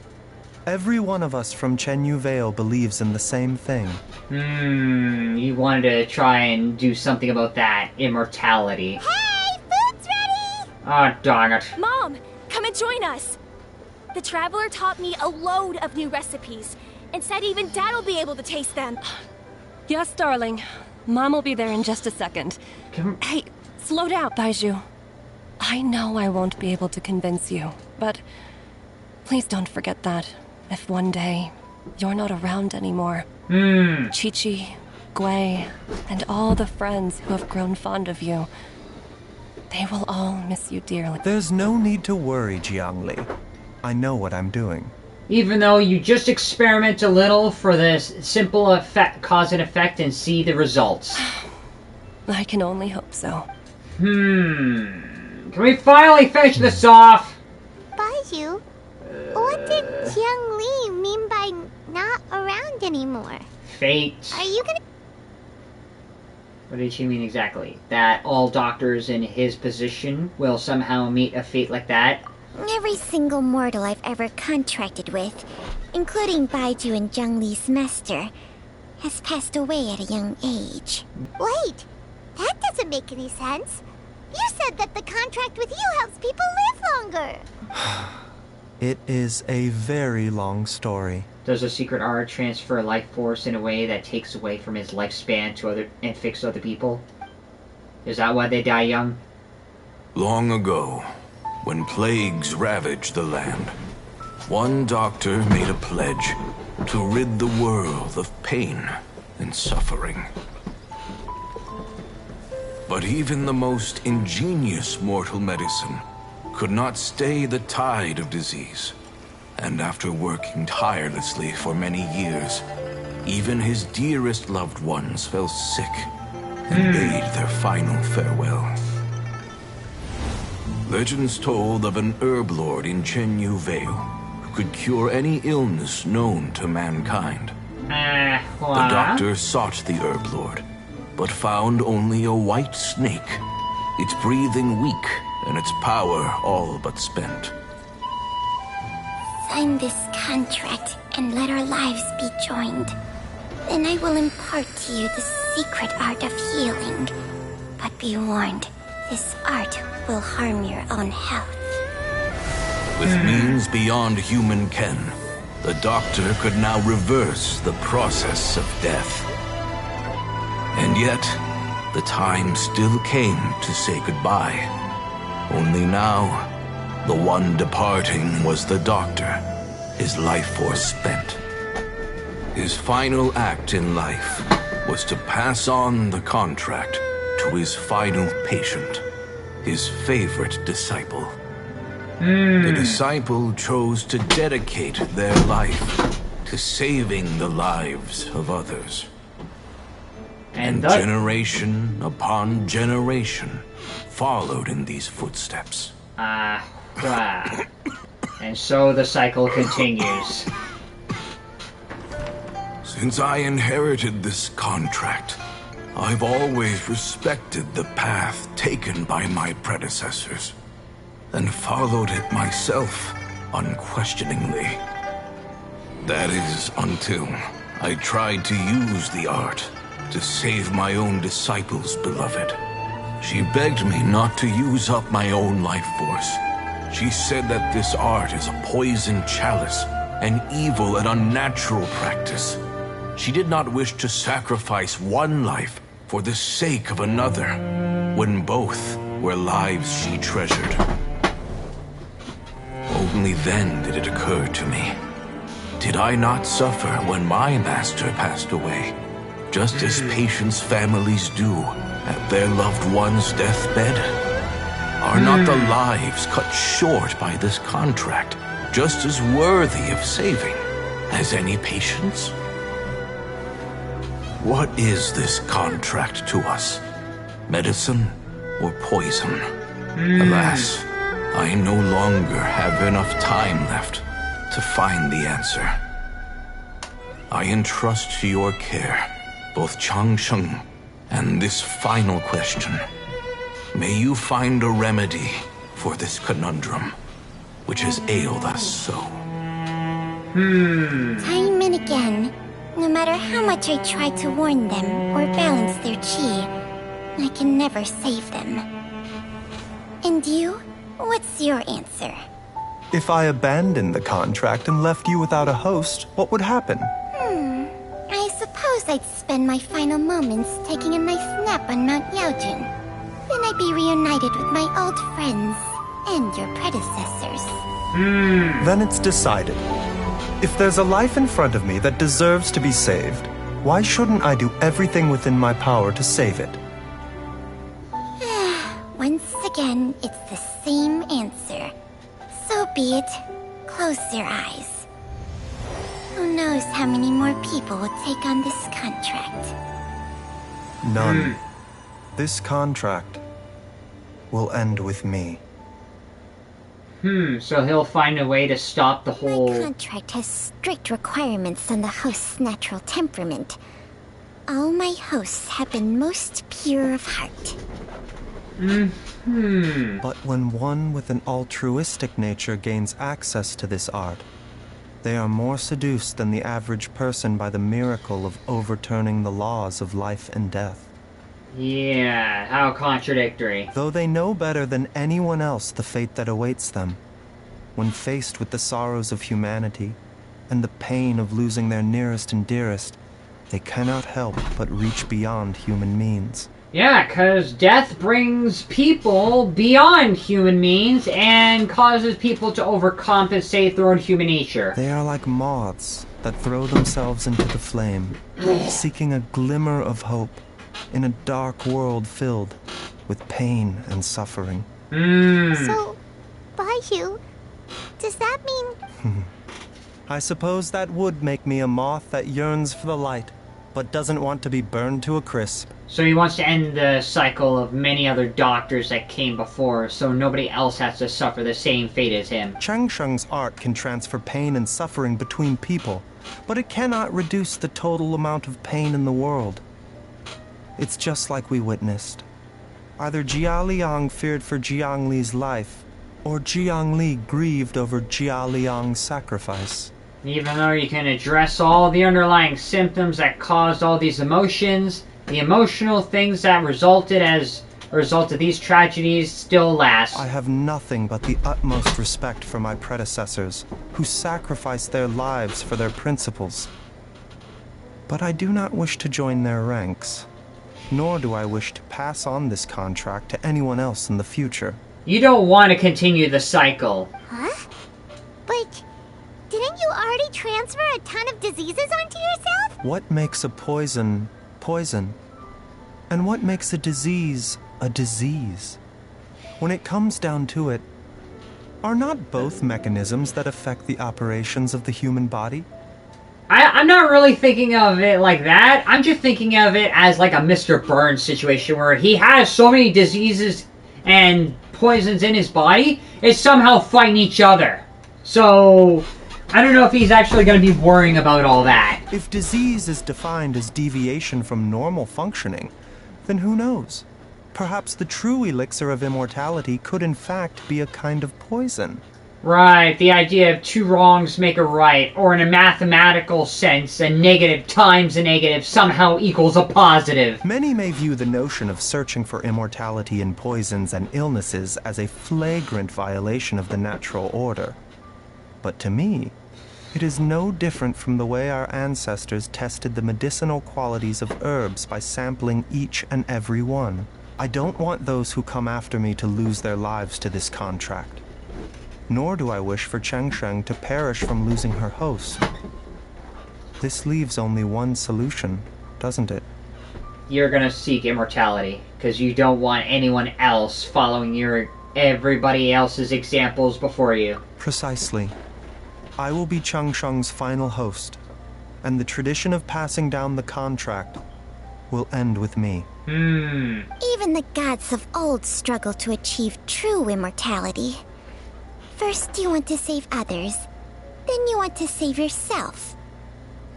Every one of us from Chenyu Vale believes in the same thing. You wanted to try and do something about that. Immortality. Hey, food's ready! Ah, darn it. Mom, come and join us! The Traveler taught me a load of new recipes, and said even Dad will be able to taste them. Yes, darling. Mom will be there in just a second. Hey, slow down, BAIZHU. I know I won't be able to convince you, but please don't forget that if one day you're not around anymore, Chi-Chi, Gui, and all the friends who have grown fond of you. They will all miss you dearly. There's no need to worry, Jiangli. I know what I'm doing. Even though you just experiment a little for this simple effect, cause and effect, and see the results. I can only hope so. Can we finally finish this off? Baizhu, what did Jiangli mean by not around anymore? Fate. Are you gonna... What did she mean exactly? That all doctors in his position will somehow meet a fate like that? Every single mortal I've ever contracted with, including Baizhu and Zhongli's master, has passed away at a young age. Wait, that doesn't make any sense. You said that the contract with you helps people live longer. It is a very long story. Does a secret art transfer life force in a way that takes away from his lifespan to other and affects other people? Is that why they die young? Long ago, when plagues ravaged the land, one doctor made a pledge to rid the world of pain and suffering. But even the most ingenious mortal medicine could not stay the tide of disease. And after working tirelessly for many years, even his dearest loved ones fell sick and bade their final farewell. Legends told of an herb lord in Chenyu Vale who could cure any illness known to mankind. The doctor sought the herb lord, but found only a white snake, its breathing weak and its power all but spent. Sign this contract and let our lives be joined. Then I will impart to you the secret art of healing. But be warned, this art will harm your own health. With means beyond human ken, the doctor could now reverse the process of death. And yet, the time still came to say goodbye. Only now, the one departing was the doctor, his life force spent. His final act in life was to pass on the contract to his final patient, his favorite disciple. The disciple chose to dedicate their life to saving the lives of others. And generation upon generation followed in these footsteps. And so the cycle continues. Since I inherited this contract, I've always respected the path taken by my predecessors, and followed it myself unquestioningly. That is until I tried to use the art to save my own disciple's beloved. She begged me not to use up my own life force. She said that this art is a poisoned chalice, an evil and unnatural practice. She did not wish to sacrifice one life for the sake of another, when both were lives she treasured. Only then did it occur to me. Did I not suffer when my master passed away, just as patients' families do at their loved one's deathbed? Are not the lives cut short by this contract just as worthy of saving as any patients? What is this contract to us? Medicine or poison? Alas, I no longer have enough time left to find the answer. I entrust to your care both Changsheng and this final question. May you find a remedy for this conundrum, which has ailed us so. Time and again, no matter how much I try to warn them or balance their chi, I can never save them. And you? What's your answer? If I abandoned the contract and left you without a host, what would happen? I suppose I'd spend my final moments taking a nice nap on Mount Yaojun. Then I'd be reunited with my old friends and your predecessors. Then it's decided. If there's a life in front of me that deserves to be saved, Why shouldn't I do everything within my power to save it? Once again, it's the same answer. So be it. Close your eyes. Who knows how many more people will take on this contract? None. This contract will end with me. So he'll find a way to stop the whole... My contract has strict requirements on the host's natural temperament. All my hosts have been most pure of heart. But when one with an altruistic nature gains access to this art, they are more seduced than the average person by the miracle of overturning the laws of life and death. Yeah, how contradictory. Though they know better than anyone else the fate that awaits them, when faced with the sorrows of humanity and the pain of losing their nearest and dearest, they cannot help but reach beyond human means. Yeah, because death brings people beyond human means and causes people to overcompensate their own human nature. They are like moths that throw themselves into the flame, seeking a glimmer of hope in a dark world filled with pain and suffering. So, Baizhu, does that mean... I suppose that would make me a moth that yearns for the light, but doesn't want to be burned to a crisp. So he wants to end the cycle of many other doctors that came before, so nobody else has to suffer the same fate as him. Changsheng's art can transfer pain and suffering between people, but it cannot reduce the total amount of pain in the world. It's just like we witnessed. Either Jia Liang feared for Jiang Li's life, or Jiang Li grieved over Jia Liang's sacrifice. Even though you can address all the underlying symptoms that caused all these emotions, the emotional things that resulted as a result of these tragedies still last. I have nothing but the utmost respect for my predecessors, who sacrificed their lives for their principles. But I do not wish to join their ranks, nor do I wish to pass on this contract to anyone else in the future. You don't want to continue the cycle. Huh? But didn't you already transfer a ton of diseases onto yourself? What makes a poison, poison? And what makes a disease, a disease? When it comes down to it, are not both mechanisms that affect the operations of the human body? I'm not really thinking of it like that. I'm just thinking of it as like a Mr. Burns situation where he has so many diseases and poisons in his body, it's somehow fighting each other. So, I don't know if he's actually going to be worrying about all that. If disease is defined as deviation from normal functioning, then who knows? Perhaps the true elixir of immortality could in fact be a kind of poison. Right, the idea of two wrongs make a right, or in a mathematical sense, a negative times a negative somehow equals a positive. Many may view the notion of searching for immortality in poisons and illnesses as a flagrant violation of the natural order. But to me, it is no different from the way our ancestors tested the medicinal qualities of herbs by sampling each and every one. I don't want those who come after me to lose their lives to this contract. Nor do I wish for Changsheng to perish from losing her host. This leaves only one solution, doesn't it? You're gonna seek immortality, because you don't want anyone else following everybody else's examples before you. Precisely. I will be Changsheng's final host, and the tradition of passing down the contract will end with me. Even the gods of old struggle to achieve true immortality. First you want to save others, then you want to save yourself.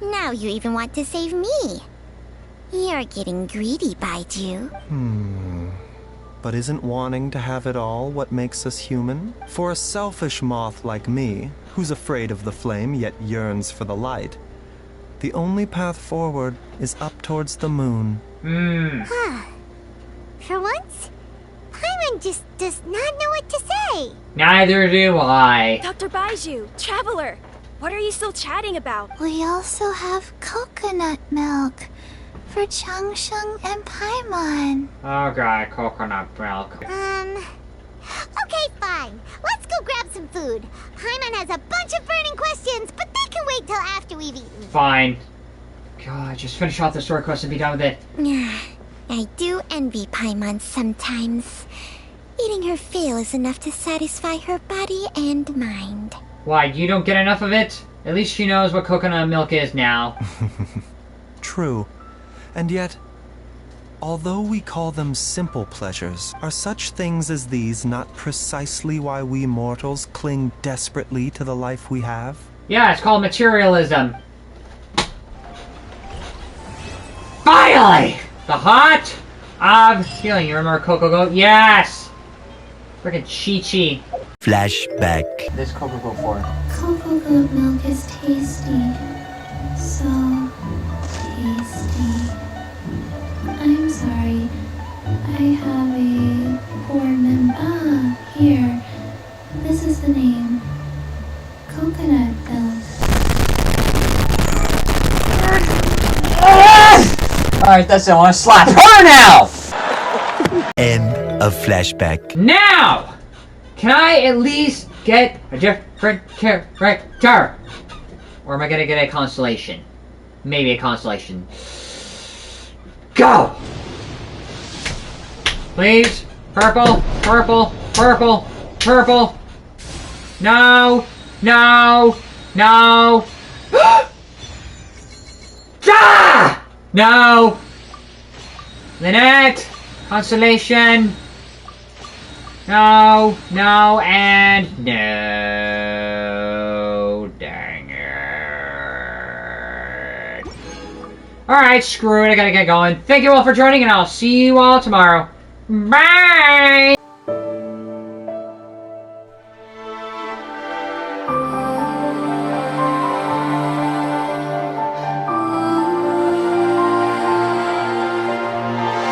Now you even want to save me. You're getting greedy, Baizhu. But isn't wanting to have it all what makes us human? For a selfish moth like me, who's afraid of the flame yet yearns for the light, the only path forward is up towards the moon. For once, Paimon just does not know what to say. Neither do I. Dr. Baizhu, Traveler, what are you still chatting about? We also have coconut milk for Changsheng and Paimon. Oh god, coconut milk. Okay, fine. Let's go grab some food. Paimon has a bunch of burning questions, but they can wait till after we've eaten. Fine. God, just finish off the story quest and be done with it. I do envy Paimon sometimes. Eating her fill is enough to satisfy her body and mind. Why, you don't get enough of it? At least she knows what coconut milk is now. True. And yet, although we call them simple pleasures, are such things as these not precisely why we mortals cling desperately to the life we have? Yeah, it's called materialism. Finally! The heart of healing. You remember Coco Go? Yes! Freaking Chi-Chi. Flashback. This Coco Go for? Cocoa goat milk is tasty. So tasty. I'm sorry. I have a poor here. This is the name. Coconut milk. Alright, that's it. I want to slap her now! End of flashback. Now! Can I at least get a different character? Or am I gonna get a constellation? Maybe a constellation. Go! Please? Purple, purple, purple, purple. No, no, no. Ah! No. Lynette, constellation. No, no, and no. Dang it. Alright, screw it. I gotta get going. Thank you all for joining, and I'll see you all tomorrow. Bye!